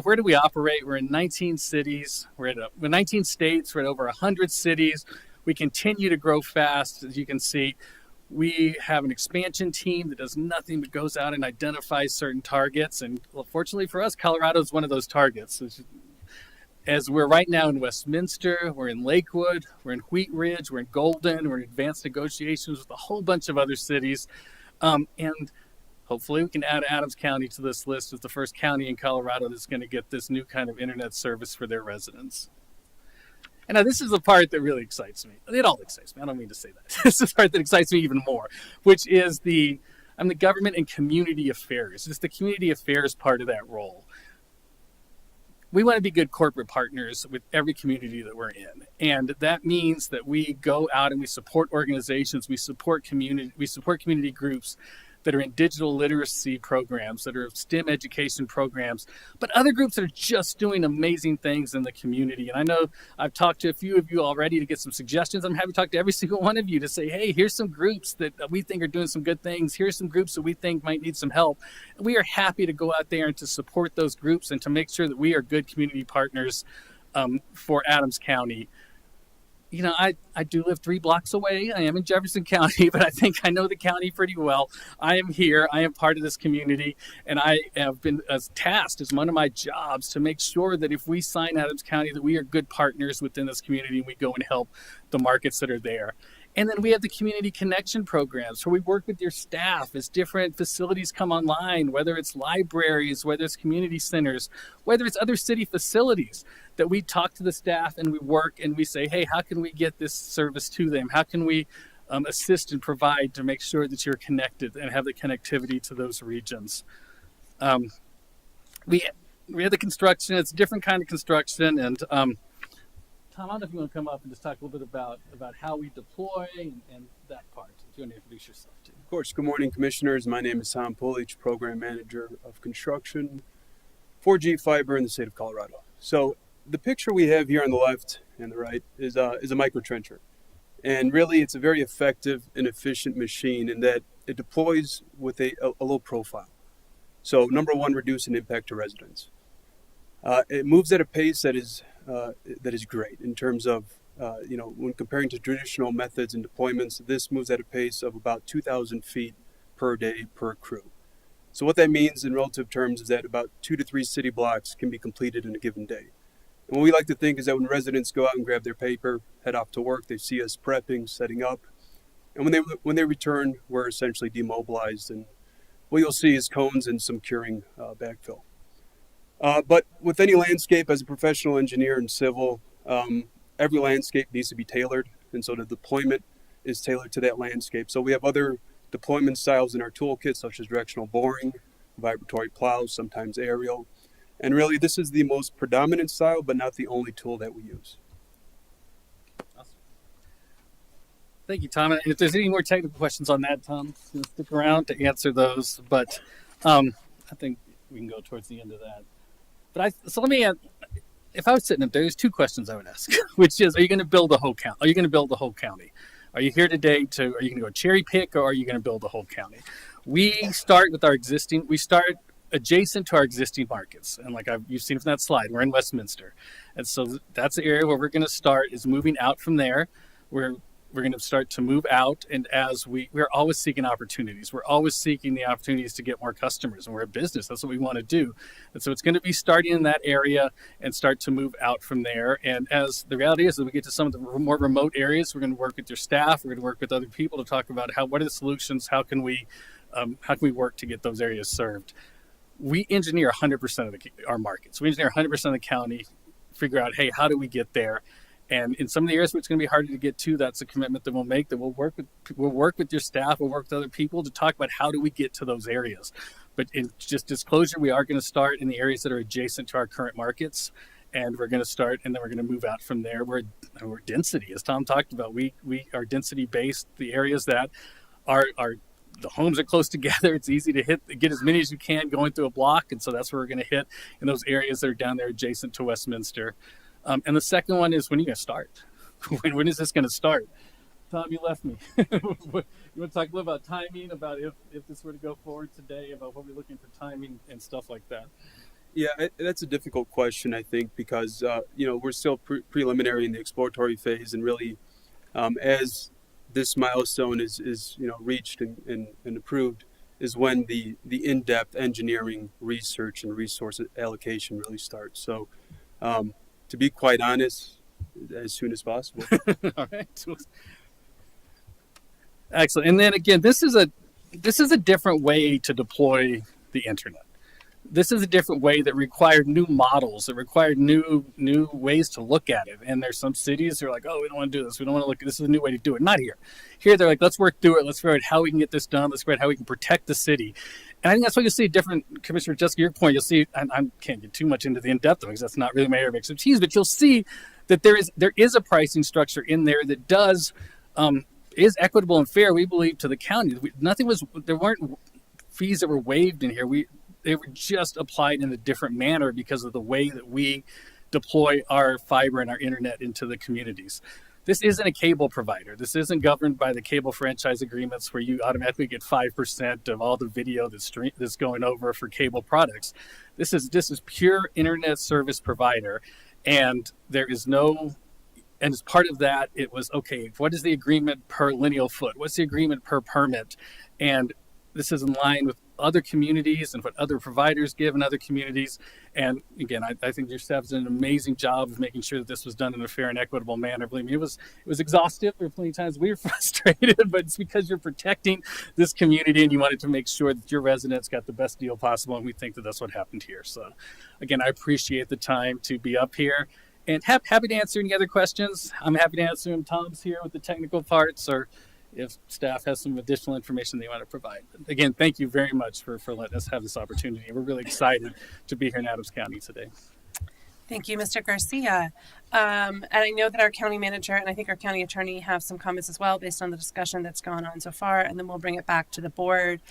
Where do we operate? We're in 19 cities. We're in 19 states. We're at over 100 cities. We continue to grow fast. As you can see, we have an expansion team that does nothing but goes out and identifies certain targets. And well, fortunately for us, Colorado is one of those targets. As we're right now in Westminster, we're in Lakewood, we're in Wheat Ridge, we're in Golden, we're in advanced negotiations with a whole bunch of other cities. And hopefully we can add Adams County to this list as the first county in Colorado that's going to get this new kind of internet service for their residents. And now this is the part that really excites me. It all excites me. I don't mean to say that. This is the part that excites me even more, which is I'm the government and community affairs. It's the community affairs part of that role. We want to be good corporate partners with every community that we're in. And that means that we go out and we support organizations, we support community groups that are in digital literacy programs, that are STEM education programs, but other groups that are just doing amazing things in the community. And I know I've talked to a few of you already to get some suggestions. I'm happy to talk to every single one of you to say, hey, here's some groups that we think are doing some good things. Here's some groups that we think might need some help. And we are happy to go out there and to support those groups and to make sure that we are good community partners for Adams County. You know, I do live 3 blocks away. I am in Jefferson County, but I think I know the county pretty well. I am here. I am part of this community, and I have been tasked as one of my jobs to make sure that if we sign Adams County, that we are good partners within this community and we go and help the markets that are there. And then we have the community connection programs where we work with your staff as different facilities come online, whether it's libraries, whether it's community centers, whether it's other city facilities, that we talk to the staff and we work and we say, hey, how can we get this service to them? How can we assist and provide to make sure that you're connected and have the connectivity to those regions? We have the construction. It's a different kind of construction. And Tom, I don't know if you want to come up and just talk a little bit about how we deploy and that part. If you want to introduce yourself too.
Of course. Good morning, Commissioners. My name is Tom Polich, Program Manager of Construction, 4G Fiber in the state of Colorado. So the picture we have here on the left and the right is a microtrencher. And really, it's a very effective and efficient machine in that it deploys with a low profile. So number one, reduce an impact to residents. It moves at a pace that is great in terms of, when comparing to traditional methods and deployments, this moves at a pace of about 2,000 feet per day per crew. So what that means in relative terms is that about 2 to 3 city blocks can be completed in a given day. And what we like to think is that when residents go out and grab their paper, head off to work, they see us prepping, setting up, and when they return, we're essentially demobilized, and what you'll see is cones and some curing backfill. But with any landscape, as a professional engineer in civil, every landscape needs to be tailored, and so the deployment is tailored to that landscape. So we have other deployment styles in our toolkit, such as directional boring, vibratory plows, sometimes aerial. And really, this is the most predominant style, but not the only tool that we use.
Awesome. Thank you, Tom. And if there's any more technical questions on that, Tom, stick around to answer those. But I think we can go towards the end of that. But so let me add, if I was sitting up there, there's 2 questions I would ask, which is, are you going to build the whole county? Are you going to build the whole county? Are you here today are you going to go cherry pick, or are you going to build the whole county? We start adjacent to our existing markets. And like you've seen from that slide, we're in Westminster. And so that's the area where we're going to start, is moving out from there. We're going to start to move out. And as we're always seeking opportunities. We're always seeking the opportunities to get more customers. And we're a business. That's what we want to do. And so it's going to be starting in that area and start to move out from there. And as the reality is that we get to some of the more remote areas, we're going to work with your staff. We're going to work with other people to talk about what are the solutions? How can we work to get those areas served? We engineer 100% of our markets. We engineer 100% of the county, figure out, hey, how do we get there? And in some of the areas where it's going to be harder to get to, that's a commitment that we'll make, that we'll work with your staff, we'll work with other people to talk about how do we get to those areas. But in just disclosure, we are going to start in the areas that are adjacent to our current markets, and we're going to start, and then we're going to move out from there. We're density, as Tom talked about. We are density based. The areas that are the homes are close together. It's easy to get as many as you can going through a block. And so that's where we're going to hit in those areas that are down there adjacent to Westminster. And the second one is, when are you going to start? when is this going to start? Tom, you left me. You want to talk a little about timing, about if this were to go forward today, about what we're looking for timing and stuff like that?
Yeah, that's a difficult question, I think, because, we're still preliminary in the exploratory phase, and really as this milestone is reached and approved, is when the in-depth engineering, research, and resource allocation really starts. So, to be quite honest, as soon as possible.
All right. Excellent. And then again, this is a different way to deploy the internet. This is a different way that required new models, that required new ways to look at it. And there's some cities that are like, oh, we don't want to do this. We don't want to look at this. Is a new way to do it. Not here. Here, they're like, let's work through it. Let's figure out how we can get this done. Let's figure out how we can protect the city. And I think that's why you'll see different, Commissioner, just your point, you'll see, and I can't get too much into the in-depth of it because that's not really my area of expertise, but you'll see that there is a pricing structure in there that is equitable and fair, we believe, to the county. fees that were waived in here, they were just applied in a different manner because of the way that we deploy our fiber and our internet into the communities. This isn't a cable provider. This isn't governed by the cable franchise agreements where you automatically get 5% of all the video that's going over for cable products. This is pure internet service provider, and there is no. And as part of that, it was, okay, what is the agreement per lineal foot? What's the agreement per permit? And this is in line with other communities and what other providers give in other communities. And again, I think your staff did an amazing job of making sure that this was done in a fair and equitable manner. Believe me, it was exhaustive. There were plenty of times we were frustrated, but it's because you're protecting this community and you wanted to make sure that your residents got the best deal possible. And we think that that's what happened here. So again, I appreciate the time to be up here. And happy to answer any other questions. I'm happy to answer them. Tom's here with the technical parts, or if staff has some additional information they want to provide. But again, thank you very much for letting us have this opportunity. We're really excited to be here in Adams County today.
Thank you, Mr. Garcia. And I know that our county manager and I think our county attorney have some comments as well based on the discussion that's gone on so far, and then we'll bring it back to the board.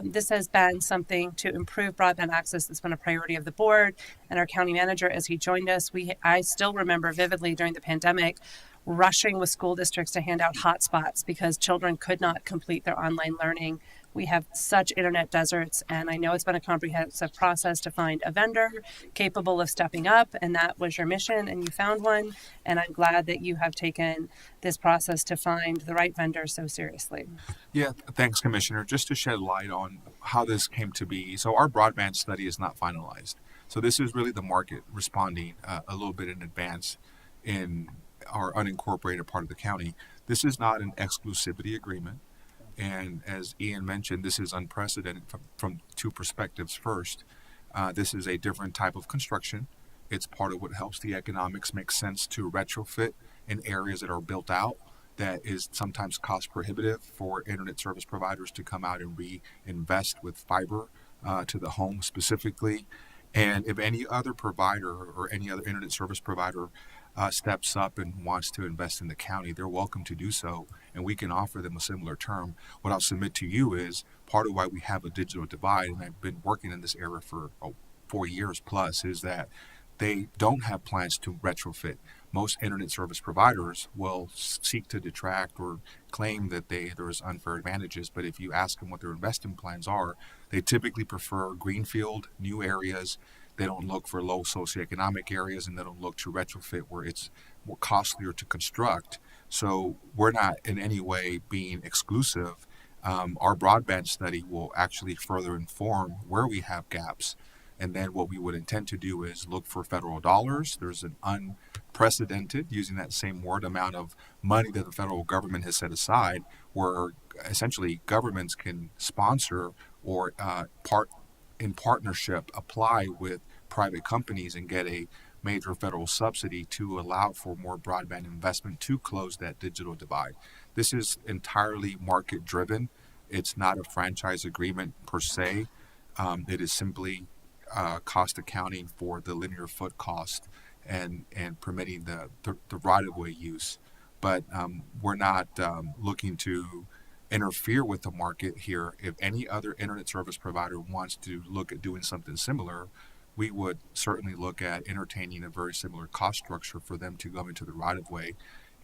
This has been something to improve broadband access that's been a priority of the board and our county manager as he joined us. I still remember vividly during the pandemic rushing with school districts to hand out hotspots because children could not complete their online learning. We have such internet deserts, and I know it's been a comprehensive process to find a vendor capable of stepping up, and that was your mission, and you found one, and I'm glad that you have taken this process to find the right vendor so seriously.
Yeah, thanks, Commissioner. Just to shed light on how this came to be. So our broadband study is not finalized. So this is really the market responding a little bit in advance in our unincorporated part of the county. This is not an exclusivity agreement. And as Ian mentioned, this is unprecedented from two perspectives. First, this is a different type of construction. It's part of what helps the economics make sense to retrofit in areas that are built out that is sometimes cost prohibitive for internet service providers to come out and reinvest with fiber to the home specifically. And if any other provider or any other internet service provider steps up and wants to invest in the county, they're welcome to do so, and we can offer them a similar term. What I'll submit to you is part of why we have a digital divide, and I've been working in this area for 4 years plus, is that they don't have plans to retrofit. Most internet service providers will seek to detract or claim that there's unfair advantages, but if you ask them what their investment plans are, they typically prefer greenfield, new areas. They don't look for low socioeconomic areas, and they don't look to retrofit where it's more costlier to construct. So we're not in any way being exclusive. Our broadband study will actually further inform where we have gaps. And then what we would intend to do is look for federal dollars. There's an unprecedented, using that same word, amount of money that the federal government has set aside, where essentially governments can sponsor or in partnership apply with private companies and get a major federal subsidy to allow for more broadband investment to close that digital divide. This is entirely market driven. It's not a franchise agreement per se. It is simply cost accounting for the linear foot cost and permitting the right-of-way use. But we're not looking to interfere with the market here. If any other internet service provider wants to look at doing something similar, we would certainly look at entertaining a very similar cost structure for them to go into the right-of-way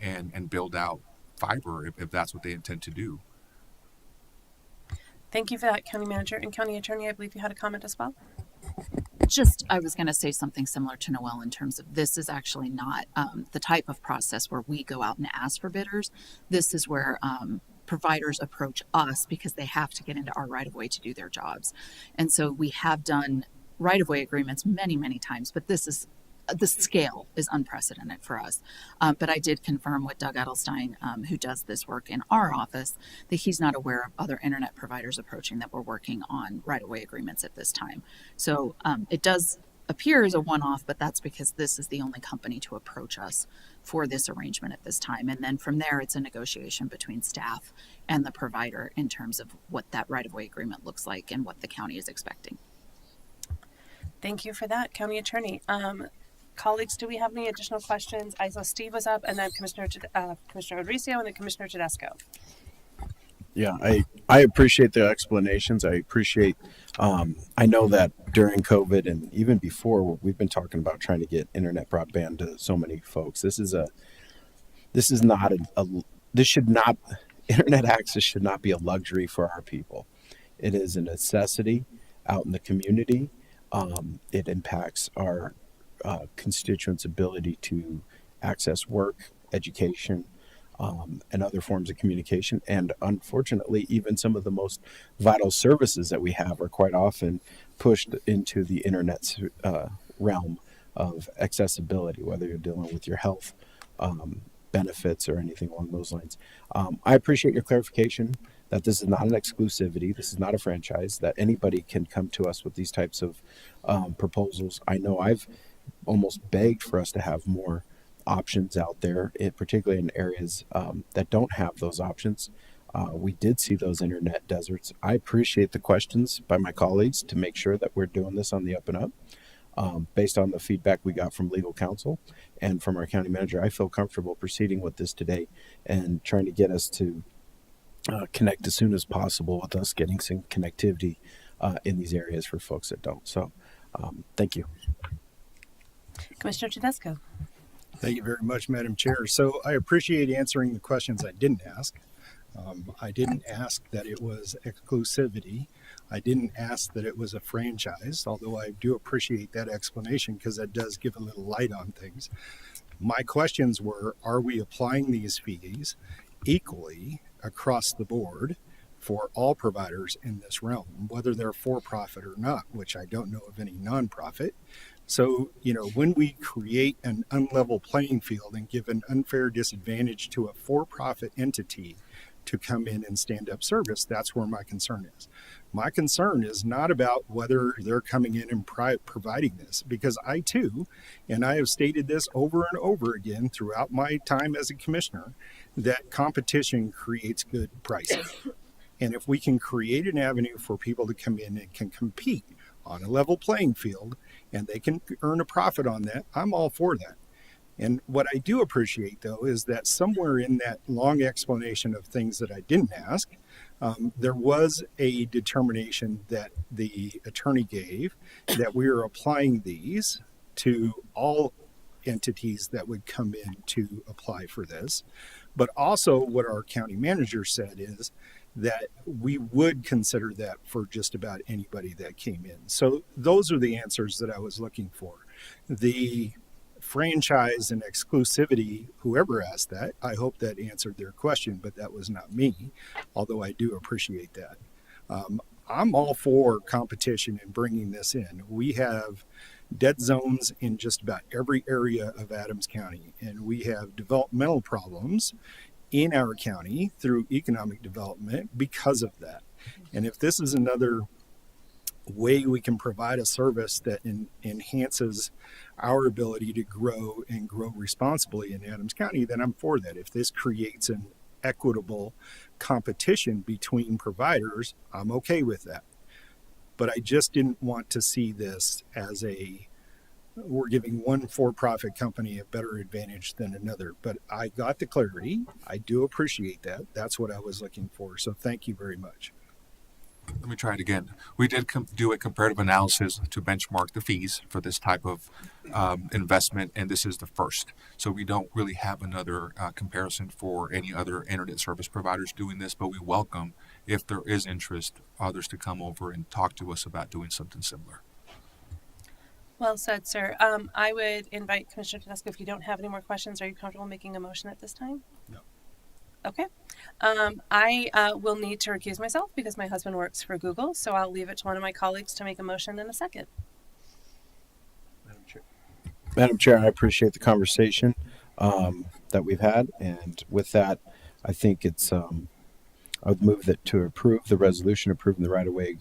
and build out fiber if that's what they intend to do.
Thank you for that, County Manager. And County Attorney, I believe you had a comment as well.
I was going to say something similar to Noelle in terms of this is actually not the type of process where we go out and ask for bidders. This is where providers approach us because they have to get into our right-of-way to do their jobs. And so we have done right-of-way agreements many, many times, but the scale is unprecedented for us. But I did confirm with Doug Edelstein, who does this work in our office, that he's not aware of other internet providers approaching that we're working on right-of-way agreements at this time. So it does appear as a one-off, but that's because this is the only company to approach us for this arrangement at this time. And then from there, it's a negotiation between staff and the provider in terms of what that right-of-way agreement looks like and what the county is expecting.
Thank you for that, County Attorney. Colleagues, do we have any additional questions? I saw Steve was up, and then Commissioner Odricio, and then Commissioner Tedesco.
Yeah, I I appreciate the explanations. I appreciate. I know that during COVID and even before, we've been talking about trying to get internet broadband to so many folks. This is not this should not, internet access should not be a luxury for our people. It is a necessity out in the community. It impacts our constituents' ability to access work, education, and other forms of communication. And unfortunately, even some of the most vital services that we have are quite often pushed into the internet's realm of accessibility, whether you're dealing with your health benefits or anything along those lines. I appreciate your clarification that this is not an exclusivity, this is not a franchise, that anybody can come to us with these types of proposals. I know I've almost begged for us to have more options out there, particularly in areas that don't have those options. We did see those internet deserts. I appreciate the questions by my colleagues to make sure that we're doing this on the up and up. Based on the feedback we got from legal counsel and from our county manager, I feel comfortable proceeding with this today and trying to get us to connect as soon as possible with us getting some connectivity in these areas for folks that don't. So thank you.
Commissioner Tedesco.
Thank you very much, Madam Chair. So I appreciate answering the questions I didn't ask. I didn't ask that it was exclusivity. I didn't ask that it was a franchise, although I do appreciate that explanation because that does give a little light on things. My questions were, are we applying these fees equally across the board for all providers in this realm, whether they're for-profit or not, which I don't know of any nonprofit. So, when we create an unlevel playing field and give an unfair disadvantage to a for-profit entity to come in and stand up service, that's where my concern is. My concern is not about whether they're coming in and providing this, because I too, and I have stated this over and over again throughout my time as a commissioner, that competition creates good pricing. And if we can create an avenue for people to come in and can compete on a level playing field and they can earn a profit on that, I'm all for that. And what I do appreciate, though, is that somewhere in that long explanation of things that I didn't ask, there was a determination that the attorney gave that we are applying these to all entities that would come in to apply for this. But also what our county manager said is that we would consider that for just about anybody that came in. So those are the answers that I was looking for. The franchise and exclusivity, whoever asked that, I hope that answered their question, but that was not me, although I do appreciate that. I'm all for competition and bringing this in. We have dead zones in just about every area of Adams County, and we have developmental problems in our county through economic development because of that. And if this is another way we can provide a service that enhances our ability to grow and grow responsibly in Adams County, then I'm for that. If this creates an equitable competition between providers, I'm okay with that. But I just didn't want to see this as we're giving one for-profit company a better advantage than another. But I got the clarity. I do appreciate that. That's what I was looking for. So thank you very much.
Let me try it again. We did do a comparative analysis to benchmark the fees for this type of investment, and this is the first. So we don't really have another comparison for any other internet service providers doing this, but we welcome, if there is interest, others to come over and talk to us about doing something similar.
Well said, sir. I would invite Commissioner Tedesco, if you don't have any more questions, are you comfortable making a motion at this time?
No.
Okay. I will need to recuse myself because my husband works for Google, so I'll leave it to one of my colleagues to make a motion in a second.
Madam Chair, I appreciate the conversation that we've had, and with that, I think it's I would move that to approve the resolution approving the right-of-way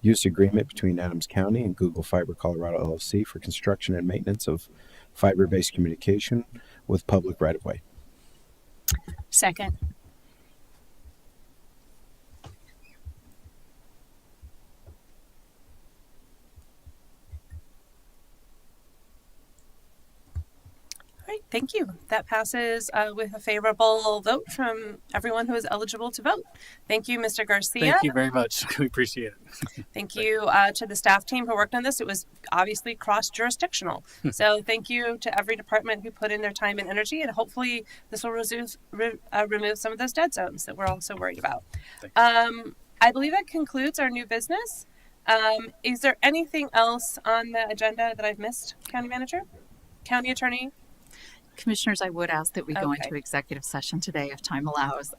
use agreement between Adams County and Google Fiber Colorado LLC for construction and maintenance of fiber-based communication with public right-of-way.
Second.
All right, Thank you. That passes with a favorable vote from everyone who is eligible to vote. Thank you, Mr. Garcia.
Thank you very much. We appreciate it.
Thank you to the staff team who worked on this. It was obviously cross-jurisdictional. So thank you to every department who put in their time and energy, and hopefully this will remove some of those dead zones that we're all so worried about. I believe that concludes our new business. Is there anything else on the agenda that I've missed, County Manager? County Attorney?
Commissioners, I would ask that we go
Okay.
into executive session today if time allows,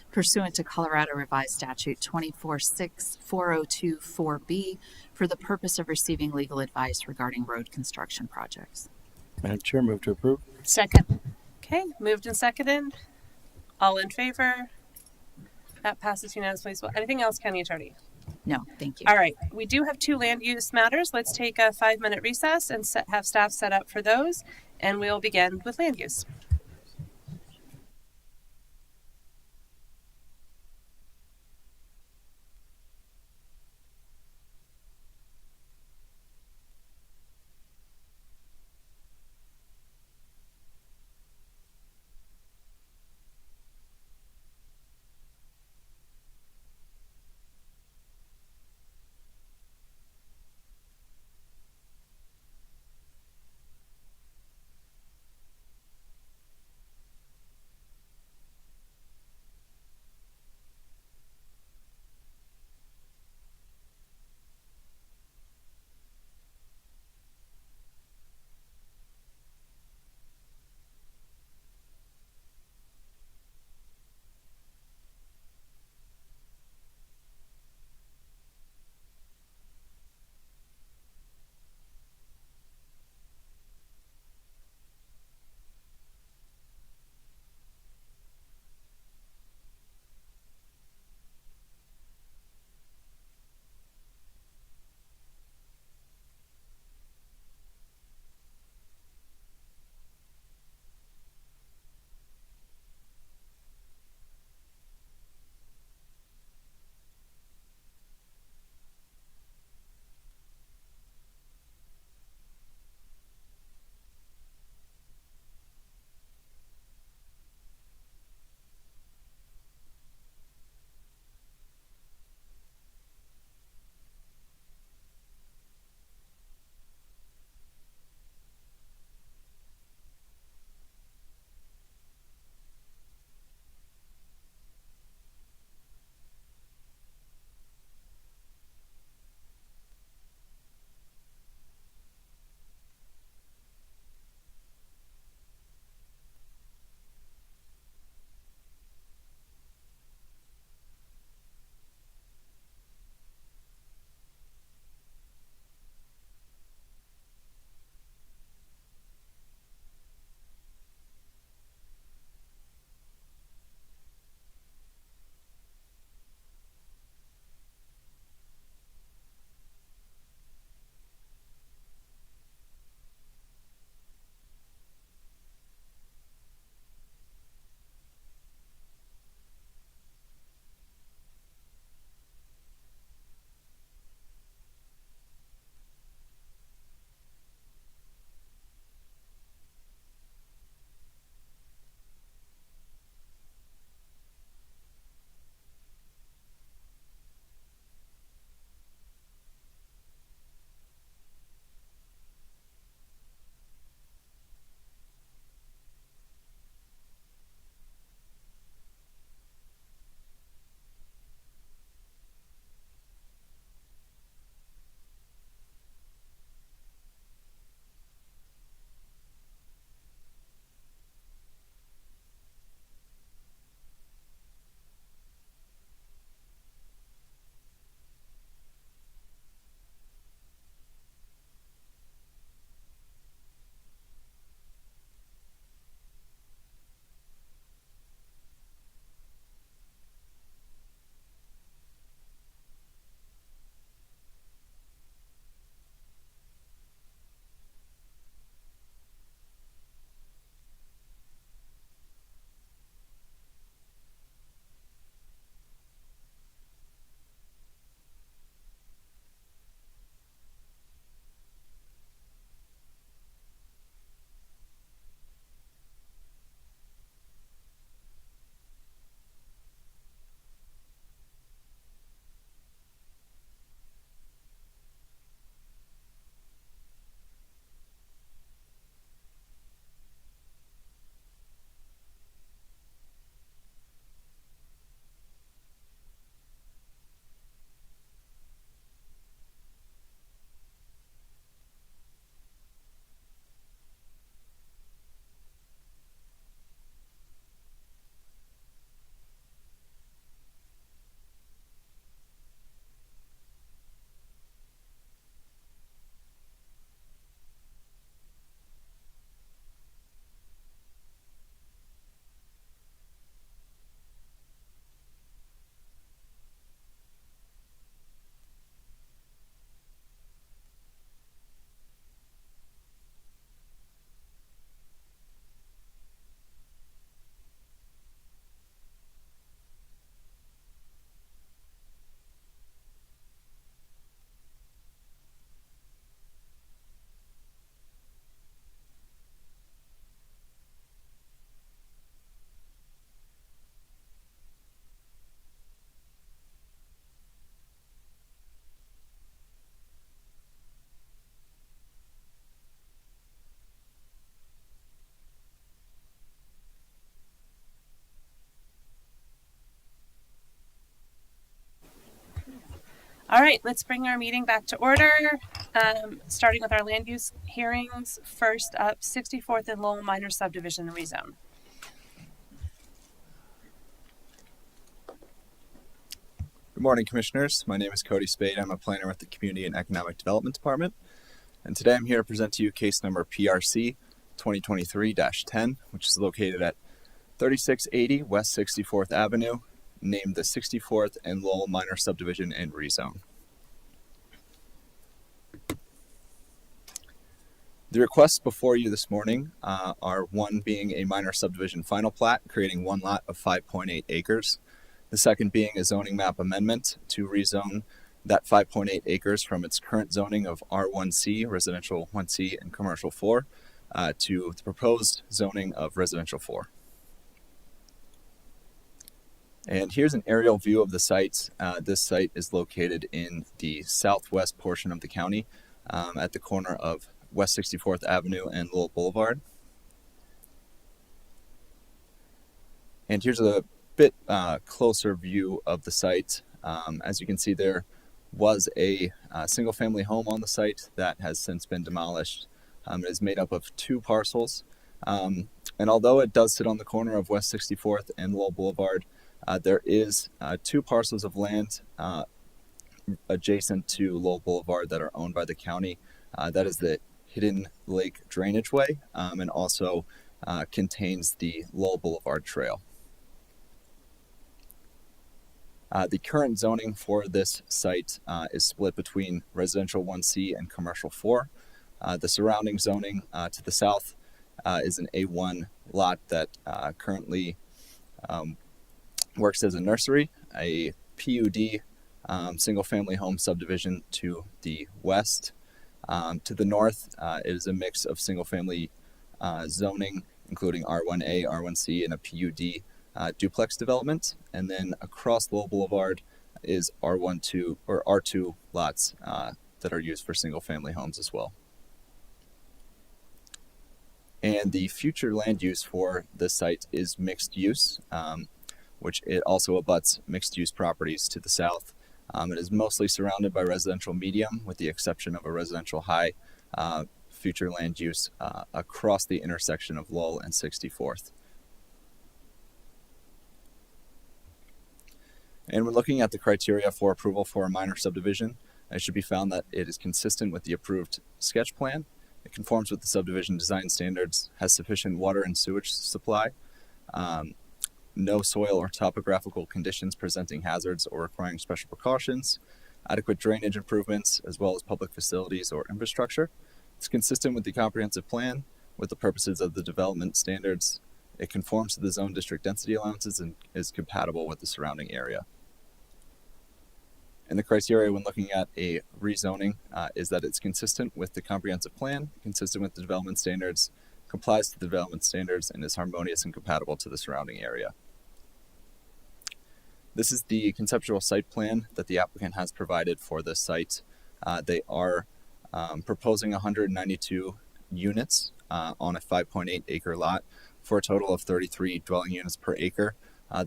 pursuant to Colorado Revised Statute 246402-4B for the purpose of receiving legal advice regarding road construction projects.
Madam Chair, move to approve.
Second.
Okay, moved and seconded. All in favor? That passes unanimously as well. Anything else, County Attorney?
No, thank you.
All right, we do have 2 land use matters. Let's take a 5-minute recess and have staff set up for those, and we'll begin with land use. All right, let's bring our meeting back to order, starting with our land use hearings. First up, 64th and Lowell minor subdivision rezone.
Good morning, Commissioners. My name is Cody Spade. I'm a planner with the Community and Economic Development Department. And today I'm here to present to you case number PRC 2023-10, which is located at 3680 West 64th Avenue, named the 64th and Lowell minor subdivision and rezone. The requests before you this morning are one being a minor subdivision final plat, creating one lot of 5.8 acres. The second being a zoning map amendment to rezone that 5.8 acres from its current zoning of R1C, residential 1C, and commercial 4, to the proposed zoning of residential 4. And here's an aerial view of the site. This site is located in the southwest portion of the county at the corner of West 64th Avenue and Lowell Boulevard. And here's a bit closer view of the site. As you can see, there was a single family home on the site that has since been demolished. It is made up of 2 parcels. And although it does sit on the corner of West 64th and Lowell Boulevard, there is 2 parcels of land adjacent to Lowell Boulevard that are owned by the county. That is the Hidden Lake Drainage Way, and also contains the Lowell Boulevard Trail. The current zoning for this site is split between residential 1C and commercial 4. The surrounding zoning to the south is an A1 lot that currently works as a nursery, a PUD single family home subdivision to the west. To the north, it is a mix of single family zoning, including R1A, R1C, and a PUD duplex development. And then across Lowell Boulevard is R12 or R2 lots that are used for single family homes as well. And the future land use for this site is mixed use, which it also abuts mixed use properties to the south. It is mostly surrounded by residential medium, with the exception of a residential high future land use across the intersection of Lowell and 64th. And when looking at the criteria for approval for a minor subdivision, it should be found that it is consistent with the approved sketch plan. It conforms with the subdivision design standards, has sufficient water and sewage supply, no soil or topographical conditions presenting hazards or requiring special precautions, adequate drainage improvements, as well as public facilities or infrastructure. It's consistent with the comprehensive plan, with the purposes of the development standards. It conforms to the zone district density allowances and is compatible with the surrounding area. And the criteria when looking at a rezoning is that it's consistent with the comprehensive plan, consistent with the development standards, complies to the development standards, and is harmonious and compatible to the surrounding area. This is the conceptual site plan that the applicant has provided for this site. They are proposing 192 units on a 5.8 acre lot for a total of 33 dwelling units per acre.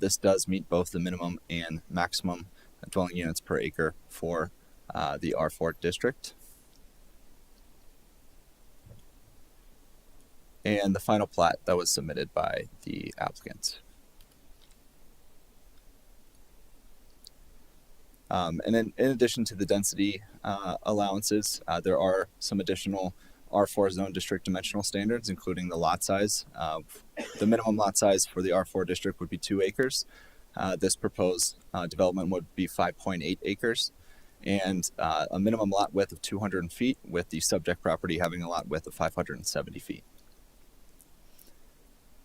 This does meet both the minimum and maximum dwelling units per acre for the R4 district. And the final plat that was submitted by the applicant. And then in addition to the density allowances, there are some additional R4 zone district dimensional standards, including the lot size. The minimum lot size for the R4 district would be 2 acres. This proposed development would be 5.8 acres and a minimum lot width of 200 feet, with the subject property having a lot width of 570 feet.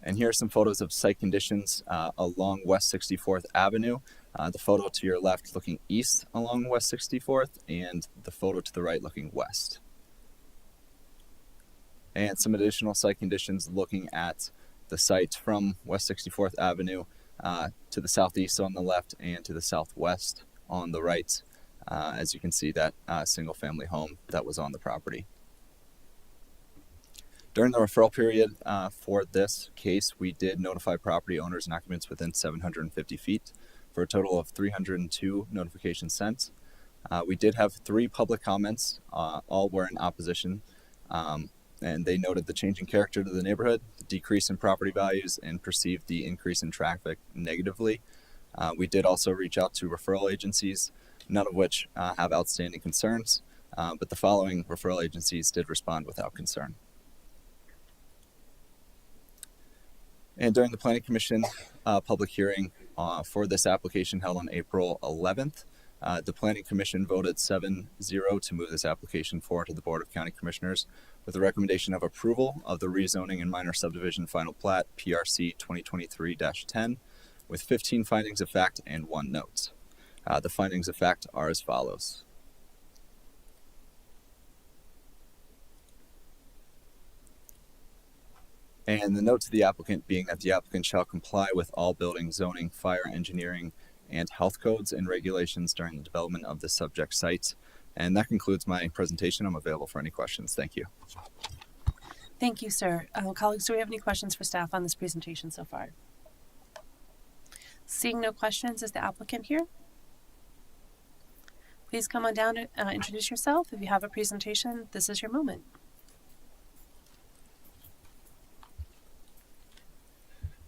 And here are some photos of site conditions along West 64th Avenue. The photo to your left looking east along West 64th, and the photo to the right looking west. And some additional site conditions looking at the site from West 64th Avenue to the southeast on the left and to the southwest on the right. As you can see, that single family home that was on the property. During the referral period for this case, we did notify property owners and occupants within 750 feet for a total of 302 notifications sent. We did have 3 public comments. All were in opposition, and they noted the changing character to the neighborhood, the decrease in property values, and perceived the increase in traffic negatively. We did also reach out to referral agencies, none of which have outstanding concerns, but the following referral agencies did respond without concern. And during the Planning Commission public hearing for this application held on April 11th, the Planning Commission voted 7-0 to move this application forward to the Board of County Commissioners with a recommendation of approval of the rezoning and minor subdivision final plat PRC 2023-10 with 15 findings of fact and 1 note. The findings of fact are as follows. And the note to the applicant being that the applicant shall comply with all building, zoning, fire, engineering, and health codes and regulations during the development of the subject site. And that concludes my presentation. I'm available for any questions. Thank you.
Thank you, sir. Colleagues, do we have any questions for staff on this presentation so far? Seeing no questions, is the applicant here? Please come on down and introduce yourself. If you have a presentation, this is your moment.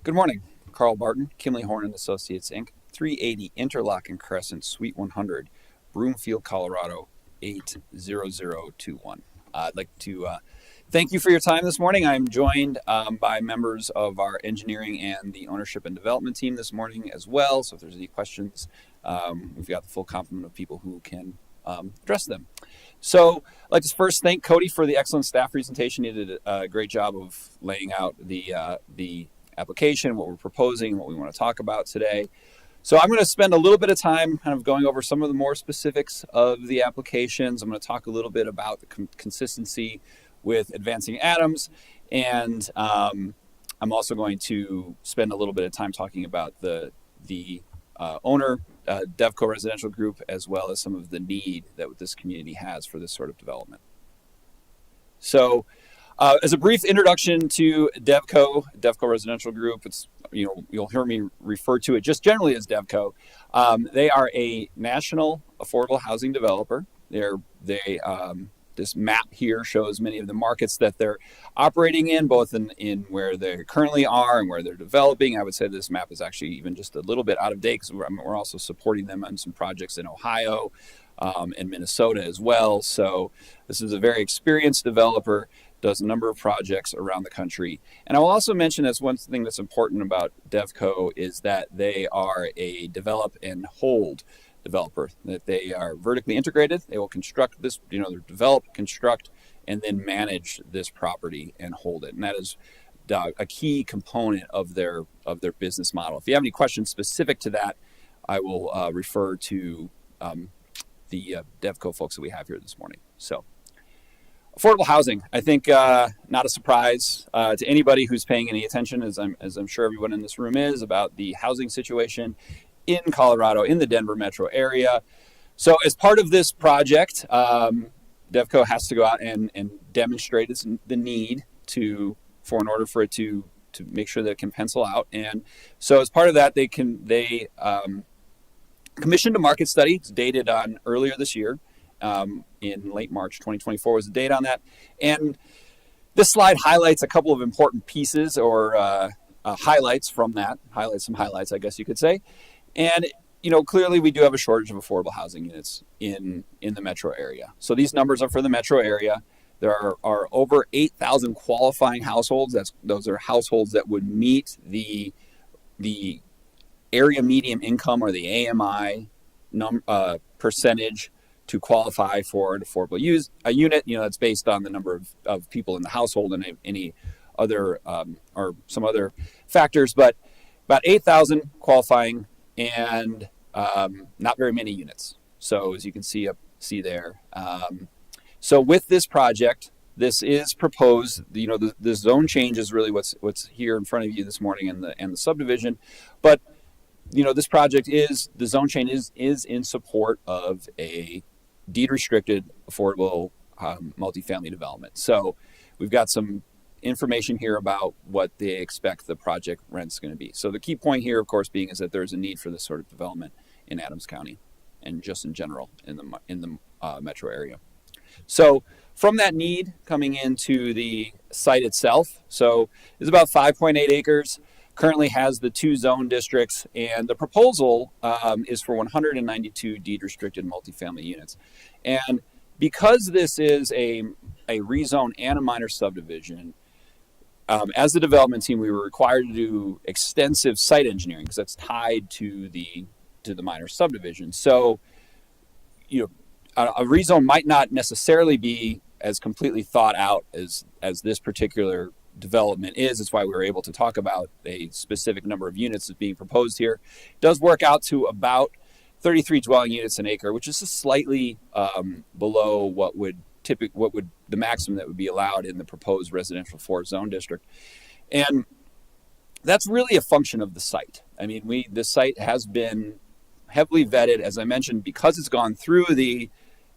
Good morning. Carl Barton, Kimley Horn & Associates, Inc., 380 Interlochen Crescent, Suite 100, Broomfield, Colorado, 80021. I'd like to thank you for your time this morning. I'm joined by members of our engineering and the ownership and development team this morning as well. So if there's any questions, we've got the full complement of people who can address them. So I'd like to first thank Cody for the excellent staff presentation. He did a great job of laying out the application, what we're proposing, what we want to talk about today. So I'm going to spend a little bit of time kind of going over some of the more specifics of the applications. I'm going to talk a little bit about the consistency with advancing Adams, and I'm also going to spend a little bit of time talking about the owner, Devco Residential Group, as well as some of the need that this community has for this sort of development. So as a brief introduction to Devco Residential Group, it's, you'll hear me refer to it just generally as Devco. They are a national affordable housing developer. This map here shows many of the markets that they're operating in, both in where they currently are and where they're developing. I would say this map is actually even just a little bit out of date because we're also supporting them on some projects in Ohio and Minnesota as well. So this is a very experienced developer, does a number of projects around the country. And I will also mention that's one thing that's important about Devco is that they are a develop and hold developer, that they are vertically integrated. They will construct this, they develop, construct, and then manage this property and hold it. And that is a key component of their business model. If you have any questions specific to that, I will refer to the Devco folks that we have here this morning. So affordable housing, I think not a surprise to anybody who's paying any attention, as I'm sure everyone in this room is, about the housing situation in Colorado, in the Denver metro area. So as part of this project, Devco has to go out and demonstrate the need in order for it to make sure that it can pencil out. And so as part of that, they commissioned a market study. It's dated on earlier this year. In late March 2024 was the date on that. And this slide highlights a couple of important pieces or highlights from that. Some highlights, I guess you could say. And, clearly we do have a shortage of affordable housing units in the metro area. So these numbers are for the metro area. There are over 8,000 qualifying households. Those are households that would meet the area median income or the AMI percentage to qualify for an affordable unit. That's based on the number of people in the household and any other or some other factors. But about 8,000 qualifying and not very many units. So as you can see there. So with this project, this is proposed. The zone change is really what's here in front of you this morning and the subdivision. But this project the zone change is in support of a deed restricted affordable multifamily development. So we've got some information here about what they expect the project rent's going to be. So the key point here, of course, is that there's a need for this sort of development in Adams County. and just in general in the metro area. So from that need coming into the site itself, so it's about 5.8 acres, currently has the 2 zone districts, and the proposal is for 192 deed restricted multifamily units. And because this is a rezone and a minor subdivision, as the development team, we were required to do extensive site engineering because that's tied to the minor subdivision. So, a rezone might not necessarily be as completely thought out as this particular development is. That's why we were able to talk about a specific number of units that's being proposed here. It does work out to about 33 dwelling units an acre, which is just slightly below what would the maximum that would be allowed in the proposed residential 4 zone district. And that's really a function of the site. I mean, the site has been heavily vetted, as I mentioned, because it's gone through the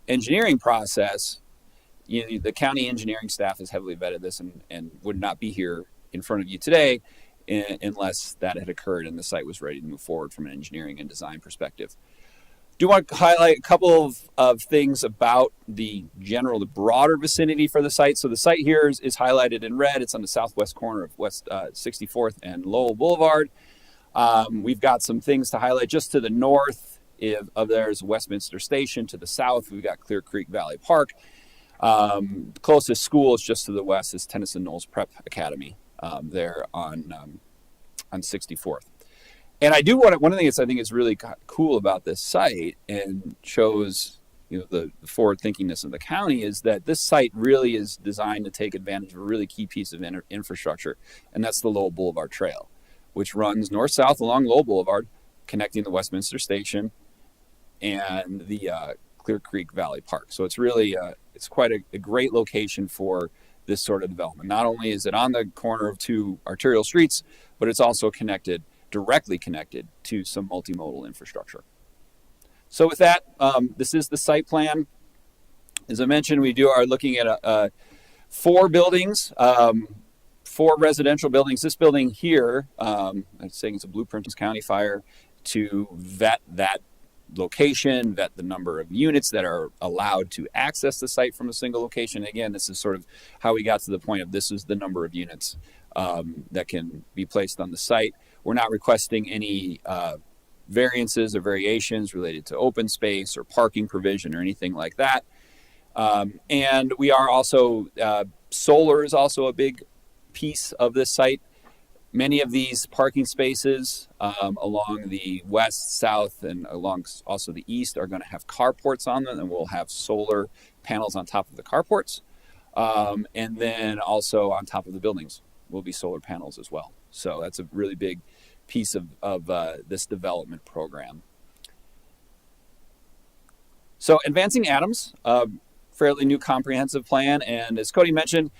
engineering process. The county engineering staff has heavily vetted this and would not be here in front of you today unless that had occurred and the site was ready to move forward from an engineering and design perspective. Do want to highlight a couple of things about the broader vicinity for the site. So the site here is highlighted in red. It's on the southwest corner of West 64th and Lowell Boulevard. We've got some things to highlight just to the north of there's Westminster Station. To the south, we've got Clear Creek Valley Park. The closest school is just to the west is Tennyson Knowles Prep Academy there on 64th. And I do one of the things I think is really cool about this site and shows the forward thinkingness of the county is that this site really is designed to take advantage of a really key piece of infrastructure, and that's the Lowell Boulevard Trail, which runs north-south along Lowell Boulevard, connecting the Westminster Station and the Clear Creek Valley Park. So it's really it's quite a great location for this sort of development. Not only is it on the corner of 2 arterial streets, but it's also directly connected to some multimodal infrastructure. So with that, this is the site plan. As I mentioned, we are looking at 4 buildings, 4 residential buildings. This building here, I'm saying it's a blueprint of County Fire to vet that location, vet the number of units that are allowed to access the site from a single location. Again, this is sort of how we got to the point of this is the number of units that can be placed on the site. We're not requesting any variances or variations related to open space or parking provision or anything like that. And we are also, solar is also a big piece of this site. Many of these parking spaces along the west, south, and along also the east are going to have carports on them, and we'll have solar panels on top of the carports. And then also on top of the buildings will be solar panels as well. So that's a really big piece of this development program. So Advancing Adams, fairly new comprehensive plan, and as Cody mentioned,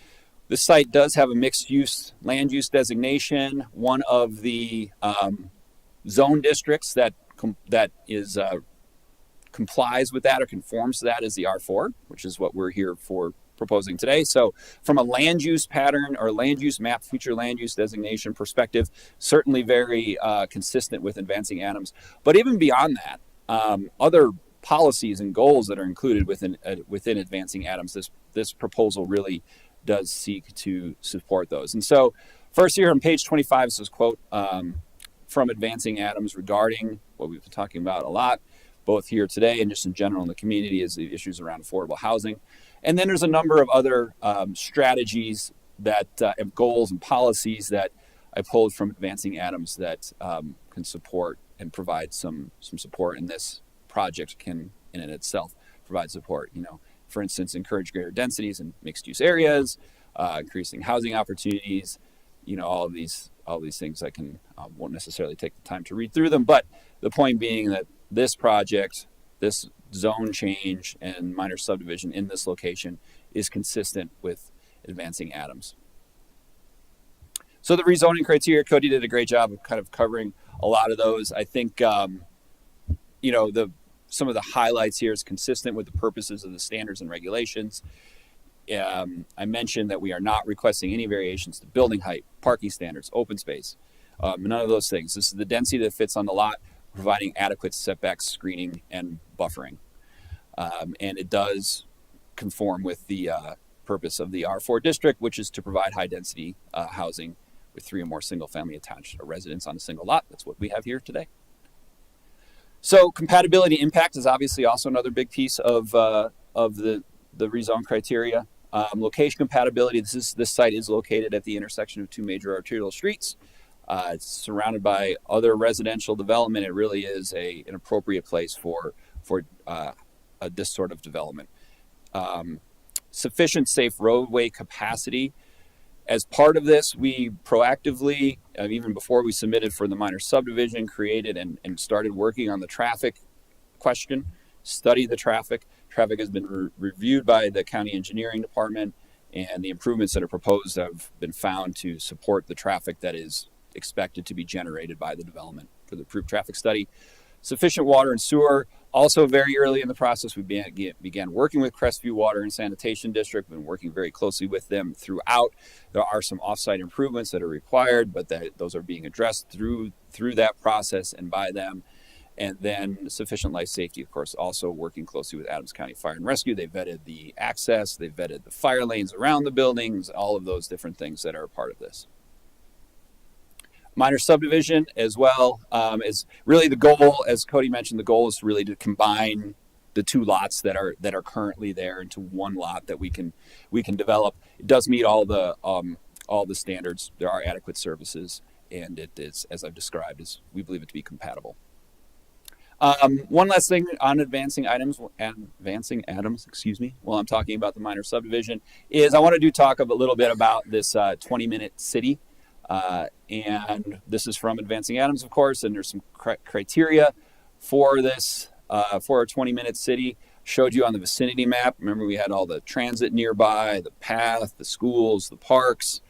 the site does have a mixed-use land use designation. One of the zone districts that complies with that or conforms to that is the R4, which is what we're here for proposing today. So from a land use pattern or land use map, future land use designation perspective, certainly very consistent with Advancing Adams. But even beyond that, other policies and goals that are included within Advancing Adams, this proposal really does seek to support those. And so first here on page 25 is this quote from Advancing Adams regarding what we've been talking about a lot, both here today and just in general in the community, is the issues around affordable housing. And then there's a number of other strategies that have goals and policies that I pulled from Advancing Adams that can support and provide some support, and this project can in and itself provide support. For instance, encourage greater densities in mixed-use areas, increasing housing opportunities. All of these things I won't necessarily take the time to read through them, but the point being that this project, this zone change and minor subdivision in this location is consistent with Advancing Adams. So the rezoning criteria, Cody did a great job of kind of covering a lot of those. I think, some of the highlights here is consistent with the purposes of the standards and regulations. I mentioned that we are not requesting any variations to building height, parking standards, open space, none of those things. This is the density that fits on the lot. providing adequate setback screening and buffering. And it does conform with the purpose of the R4 district, which is to provide high density housing with 3 or more single family attached residents on a single lot. That's what we have here today. So compatibility impact is obviously also another big piece of the rezone criteria. Location compatibility. This site is located at the intersection of 2 major arterial streets. It's surrounded by other residential development. It really is an appropriate place for this sort of development. Sufficient safe roadway capacity. As part of this, we proactively, even before we submitted for the minor subdivision, created and started working on the traffic question, studied the traffic. Traffic has been reviewed by the county engineering department, and the improvements that are proposed have been found to support the traffic that is expected to be generated by the development for the approved traffic study. Sufficient water and sewer. Also, very early in the process, we began working with Crestview Water and Sanitation District. We've been working very closely with them throughout. There are some offsite improvements that are required, but those are being addressed through that process and by them. And then sufficient life safety, of course, also working closely with Adams County Fire and Rescue. They vetted the access, they vetted the fire lanes around the buildings, all of those different things that are a part of this. Minor subdivision as well is really the goal. As Cody mentioned, the goal is really to combine the 2 lots that are currently there into 1 lot that we can develop. It does meet all the standards. There are adequate services, and it is, as I've described, we believe it to be compatible. One last thing on advancing Adams, while I'm talking about the minor subdivision, is I want to talk a little bit about this 20-minute city. And this is from Advancing Adams, of course, and there's some criteria for this, for a 20-minute city. Showed you on the vicinity map. Remember, we had all the transit nearby, the path, the schools, the parks,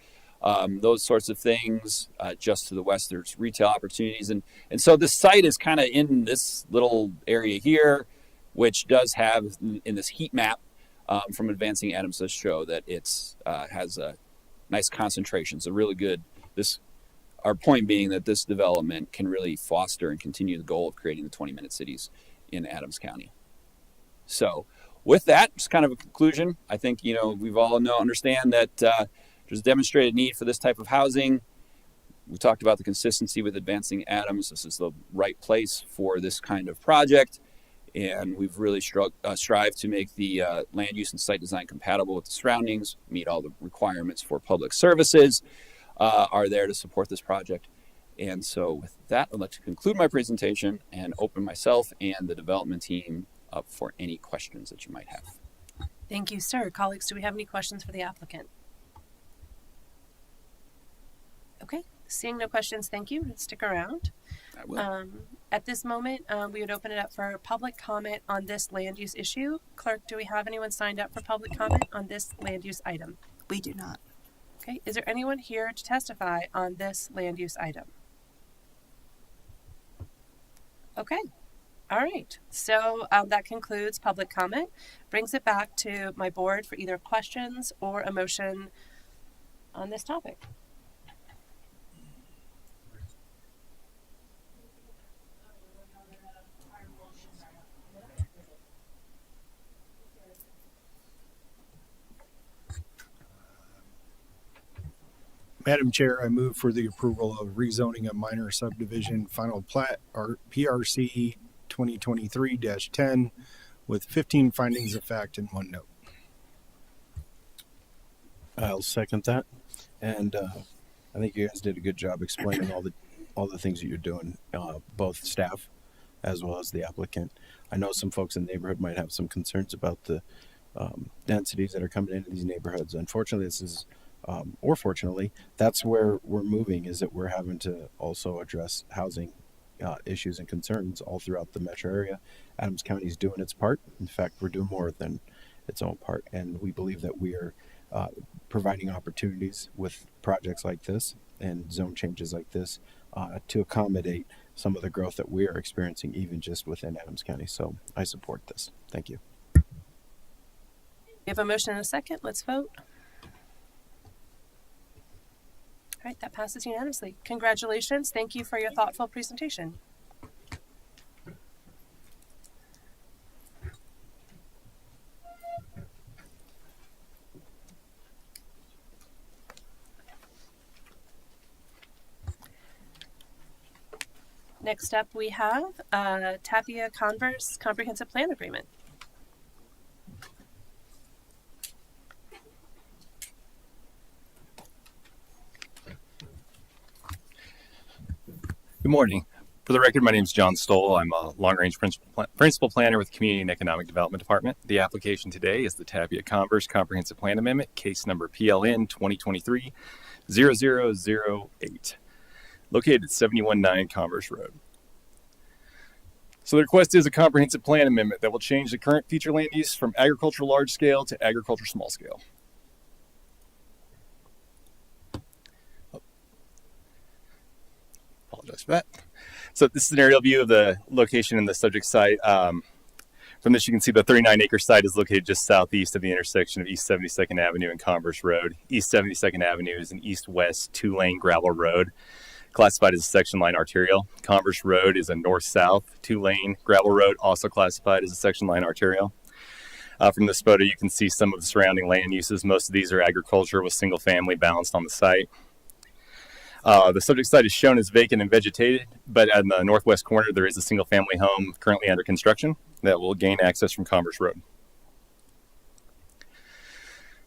those sorts of things. Just to the west, there's retail opportunities. And so this site is kind of in this little area here, which does have, in this heat map from Advancing Adams, does show that it's has a nice concentration. So really good. Our point being that this development can really foster and continue the goal of creating the 20-minute cities in Adams County. So with that, just kind of a conclusion, I think, we've all understand that there's a demonstrated need for this type of housing. We talked about the consistency with Advancing Adams. This is the right place for this kind of project. And we've really strived to make the land use and site design compatible with the surroundings, meet all the requirements for public services, are there to support this project. And so with that, I'd like to conclude my presentation and open myself and the development team up for any questions that you might have.
Thank you, sir. Colleagues, do we have any questions for the applicant? Okay, seeing no questions, thank you. Stick around.
I will.
At this moment, we would open it up for public comment on this land use issue. Clerk, do we have anyone signed up for public comment on this land use item?
We do not.
Okay, is there anyone here to testify on this land use item? Okay, all right. So that concludes public comment. Brings it back to my board for either questions or a motion on this topic.
Madam Chair, I move for the approval of rezoning a minor subdivision final plat, or PRC 2023-10, with 15 findings of fact and 1 note.
I'll second that. And I think you guys did a good job explaining all the things that you're doing, both staff as well as the applicant. I know some folks in the neighborhood might have some concerns about the densities that are coming into these neighborhoods. Unfortunately, this is or fortunately, that's where we're moving, is that we're having to also address housing issues and concerns all throughout the metro area. Adams County is doing its part. In fact, we're doing more than its own part. And we believe that we are providing opportunities with projects like this and zone changes like this to accommodate some of the growth that we are experiencing even just within Adams County. So I support this. Thank you.
We have a motion and a second. Let's vote. All right, that passes unanimously. Congratulations. Thank you for your thoughtful presentation. Next up, we have Tapia-Converse Comprehensive Plan Agreement.
Good morning. For the record, my name is John Stoll. I'm a long-range principal planner with the Community and Economic Development Department. The application today is the Tapia-Converse Comprehensive Plan Amendment, case number PLN 2023-0008, located at 719 Converse Road. So the request is a comprehensive plan amendment that will change the current future land use from agricultural large scale to agricultural small scale. Apologize for that. So this is an aerial view of the location in the subject site. From this, you can see the 39-acre site is located just southeast of the intersection of East 72nd Avenue and Converse Road. East 72nd Avenue is an east-west two-lane gravel road, classified as a section line arterial. Converse Road is a north-south two-lane gravel road, also classified as a section line arterial. From this photo, you can see some of the surrounding land uses. Most of these are agriculture with single-family balanced on the site. The subject site is shown as vacant and vegetated, but in the northwest corner, there is a single-family home currently under construction that will gain access from Converse Road.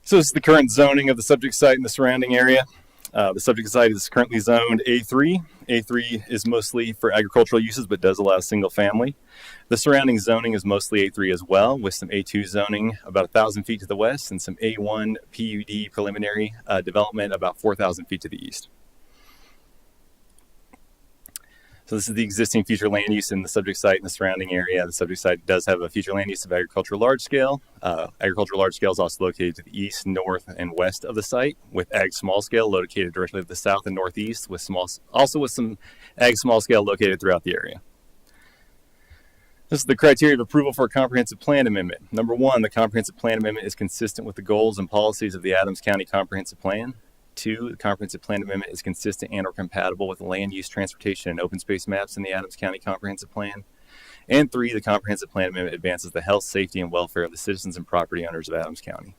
So this is the current zoning of the subject site and the surrounding area. The subject site is currently zoned A3. A3 is mostly for agricultural uses, but does allow single family. The surrounding zoning is mostly A3 as well, with some A2 zoning about 1,000 feet to the west and some A1 PUD preliminary development about 4,000 feet to the east. So this is the existing future land use in the subject site and the surrounding area. The subject site does have a future land use of agricultural large scale. Agricultural large scale is also located to the east, north, and west of the site, with ag small scale located directly to the south and northeast, with some ag small scale located throughout the area. This is the criteria of approval for a comprehensive plan amendment. Number one, the comprehensive plan amendment is consistent with the goals and policies of the Adams County Comprehensive Plan. 2, the comprehensive plan amendment is consistent and or compatible with land use, transportation, and open space maps in the Adams County Comprehensive Plan. And 3, the comprehensive plan amendment advances the health, safety, and welfare of the citizens and property owners of Adams County.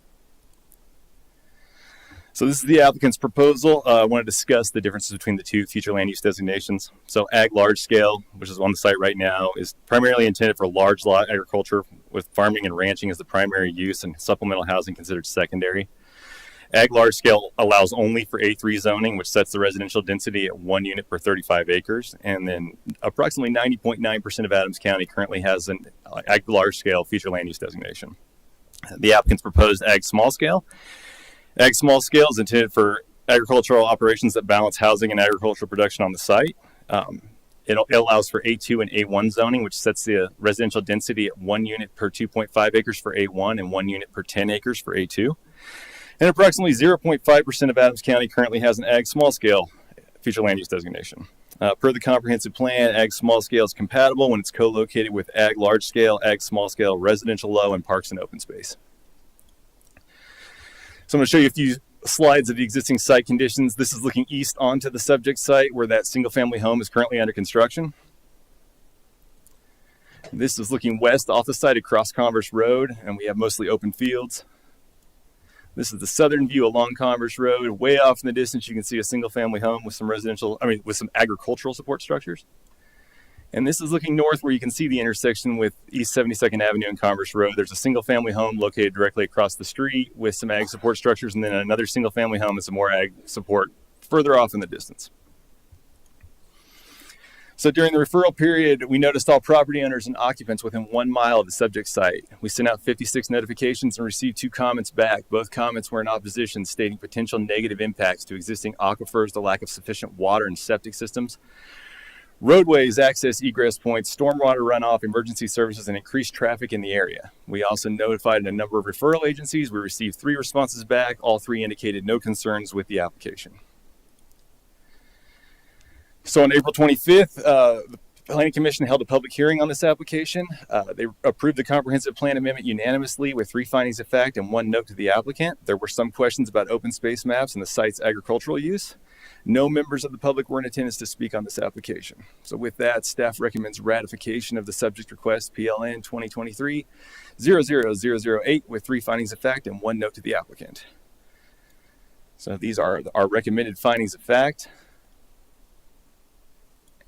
So this is the applicant's proposal. I want to discuss the differences between the two future land use designations. So ag large scale, which is on the site right now, is primarily intended for large lot agriculture, with farming and ranching as the primary use and supplemental housing considered secondary. Ag large scale allows only for A3 zoning, which sets the residential density at 1 unit per 35 acres. And then approximately 90.9% of Adams County currently has an ag large scale future land use designation. The applicant's proposed ag small scale. Ag small scale is intended for agricultural operations that balance housing and agricultural production on the site. It allows for A2 and A1 zoning, which sets the residential density at 1 unit per 2.5 acres for A1 and 1 unit per 10 acres for A2. And approximately 0.5% of Adams County currently has an ag small scale future land use designation. Per the comprehensive plan, ag small scale is compatible when it's co-located with ag large scale, ag small scale, residential low, and parks and open space. So I'm going to show you a few slides of the existing site conditions. This is looking east onto the subject site where that single family home is currently under construction. This is looking west off the site across Converse Road, and we have mostly open fields. This is the southern view along Converse Road. Way off in the distance, you can see a single-family home with with some agricultural support structures. And this is looking north where you can see the intersection with East 72nd Avenue and Converse Road. There's a single-family home located directly across the street with some ag support structures, and then another single-family home with some more ag support further off in the distance. So during the referral period, we noticed all property owners and occupants within 1 mile of the subject site. We sent out 56 notifications and received 2 comments back. Both comments were in opposition, stating potential negative impacts to existing aquifers, the lack of sufficient water and septic systems, roadways, access, egress points, stormwater runoff, emergency services, and increased traffic in the area. We also notified a number of referral agencies. We received 3 responses back. All 3 indicated no concerns with the application. So on April 25th, the Planning Commission held a public hearing on this application. They approved the comprehensive plan amendment unanimously with 3 findings of fact and 1 note to the applicant. There were some questions about open space maps and the site's agricultural use. No members of the public were in attendance to speak on this application. So with that, staff recommends ratification of the subject request PLN 2023-0008 with 3 findings of fact and 1 note to the applicant. So these are our recommended findings of fact.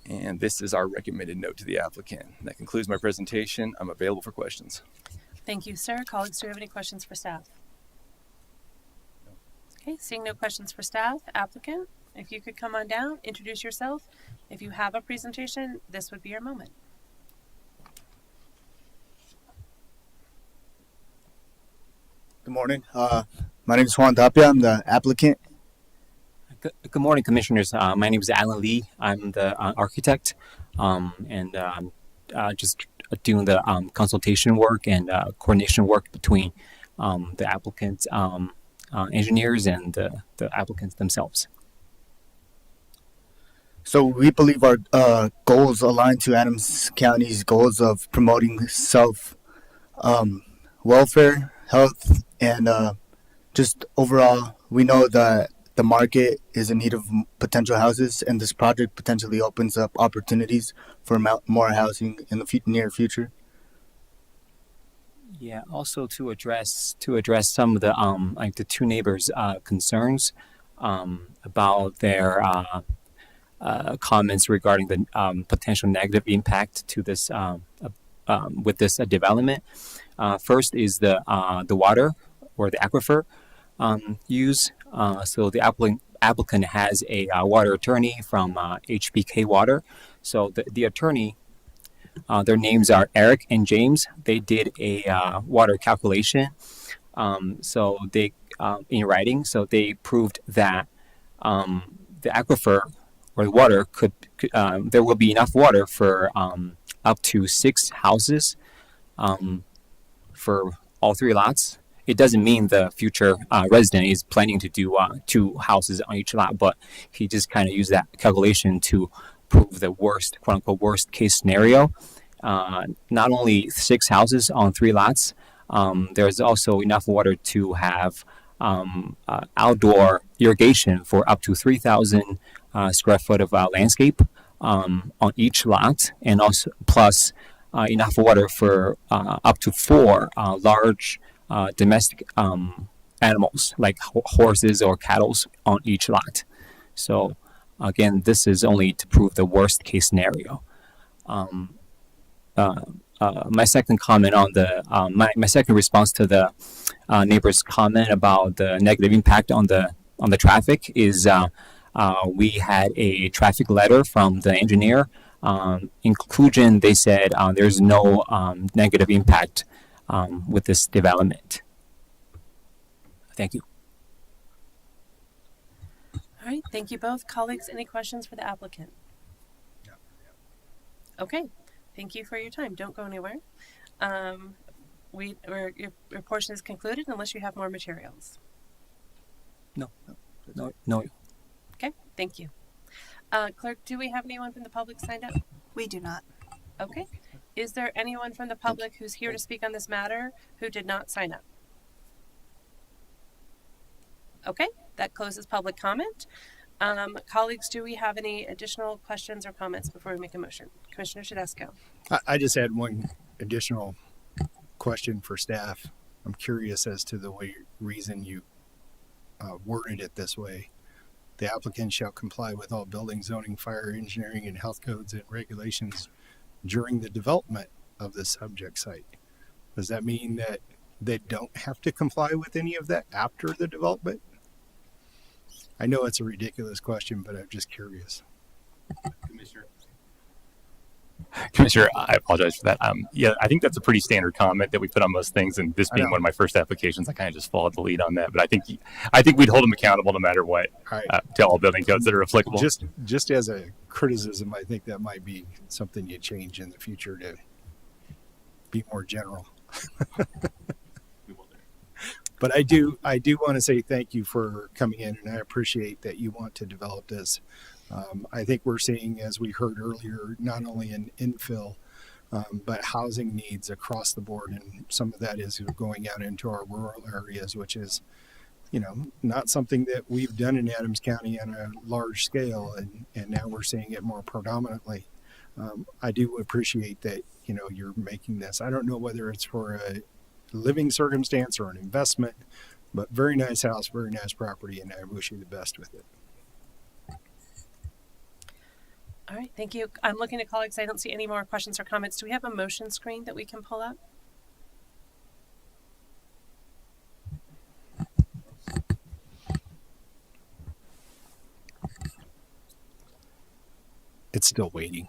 And this is our recommended note to the applicant. That concludes my presentation. I'm available for questions.
Thank you, sir. Colleagues, do you have any questions for staff? Okay, seeing no questions for staff, applicant, if you could come on down, introduce yourself. If you have a presentation, this would be your moment.
Good morning. My name is Juan Tapia. I'm the applicant.
Good morning, Commissioners. My name is Alan Lee. I'm the architect, and just doing the consultation work and coordination work between the applicants, engineers, and the applicants themselves.
So we believe our goals align to Adams County's goals of promoting self welfare, health, and just overall, we know that the market is in need of potential houses, and this project potentially opens up opportunities for more housing in the near future.
Yeah. Also, to address some of the like the two neighbors' concerns about their comments regarding the potential negative impact to this with this development. First is the water or the aquifer use. So the applicant has a water attorney from HBK Water. So the attorney, their names are Eric and James. They did a water calculation. So they in writing. So they proved that the aquifer or the water could there will be enough water for up to 6 houses for all 3 lots. It doesn't mean the future resident is planning to do 2 houses on each lot, but he just kind of used that calculation to prove the worst, quote unquote, worst case scenario. Not only 6 houses on 3 lots, there's also enough water to have outdoor irrigation for up to 3,000 square foot of landscape on each lot, and also plus enough water for up to 4 large domestic animals like horses or cattle on each lot. So again, this is only to prove the worst case scenario. My second comment on the my second response to the neighbor's comment about the negative impact on the traffic is we had a traffic letter from the engineer. In conclusion, they said there's no negative impact with this development. Thank you.
All right, thank you both. Colleagues, any questions for the applicant? Okay, thank you for your time. Don't go anywhere. Your portion is concluded unless you have more materials.
No.
Okay, thank you. Clerk, do we have anyone from the public signed up?
We do not.
Okay. Is there anyone from the public who's here to speak on this matter who did not sign up? Okay, that closes public comment. Colleagues, do we have any additional questions or comments before we make a motion? Commissioner Tedesco.
I just had one additional question for staff. I'm curious as to the reason you worded it this way. The applicant shall comply with all building, zoning, fire, engineering, and health codes and regulations during the development of the subject site. Does that mean that they don't have to comply with any of that after the development? I know it's a ridiculous question, but I'm just curious.
Commissioner, I apologize for that. Yeah, I think that's a pretty standard comment that we put on most things, and this being one of my first applications, I kind of just followed the lead on that. But I think we'd hold them accountable no matter what, to all building codes that are applicable.
Just as a criticism, I think that might be something you change in the future to be more general. But I do want to say thank you for coming in, and I appreciate that you want to develop this. I think we're seeing, as we heard earlier, not only an infill, but housing needs across the board. And some of that is going out into our rural areas, which is, not something that we've done in Adams County on a large scale. And now we're seeing it more predominantly. I do appreciate that, you're making this. I don't know whether it's for a living circumstance or an investment, but very nice house, very nice property. And I wish you the best with it.
All right, thank you. I'm looking at colleagues. I don't see any more questions or comments. Do we have a motion screen that we can pull up?
It's still waiting.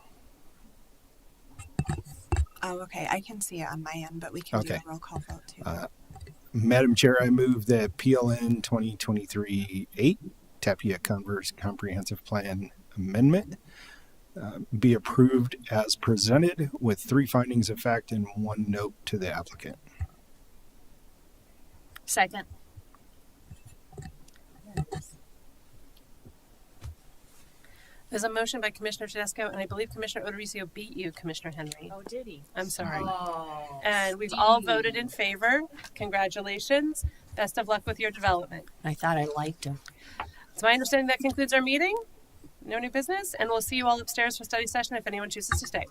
Oh, okay. I can see it on my end, but we can do
Okay.
a roll call vote too.
Madam Chair, I move that PLN 2023-8 Tapia-Converse Comprehensive Plan Amendment be approved as presented with 3 findings of fact and 1 note to the applicant.
Second.
There's a motion by Commissioner Tedesco, and I believe Commissioner Odorizio beat you, Commissioner Henry.
Oh, did he?
I'm sorry.
Oh,
And we've all voted in favor. Congratulations. Best of luck with your development.
I thought I liked him.
It's my understanding that concludes our meeting. No new business, and we'll see you all upstairs for study session if anyone chooses to stay.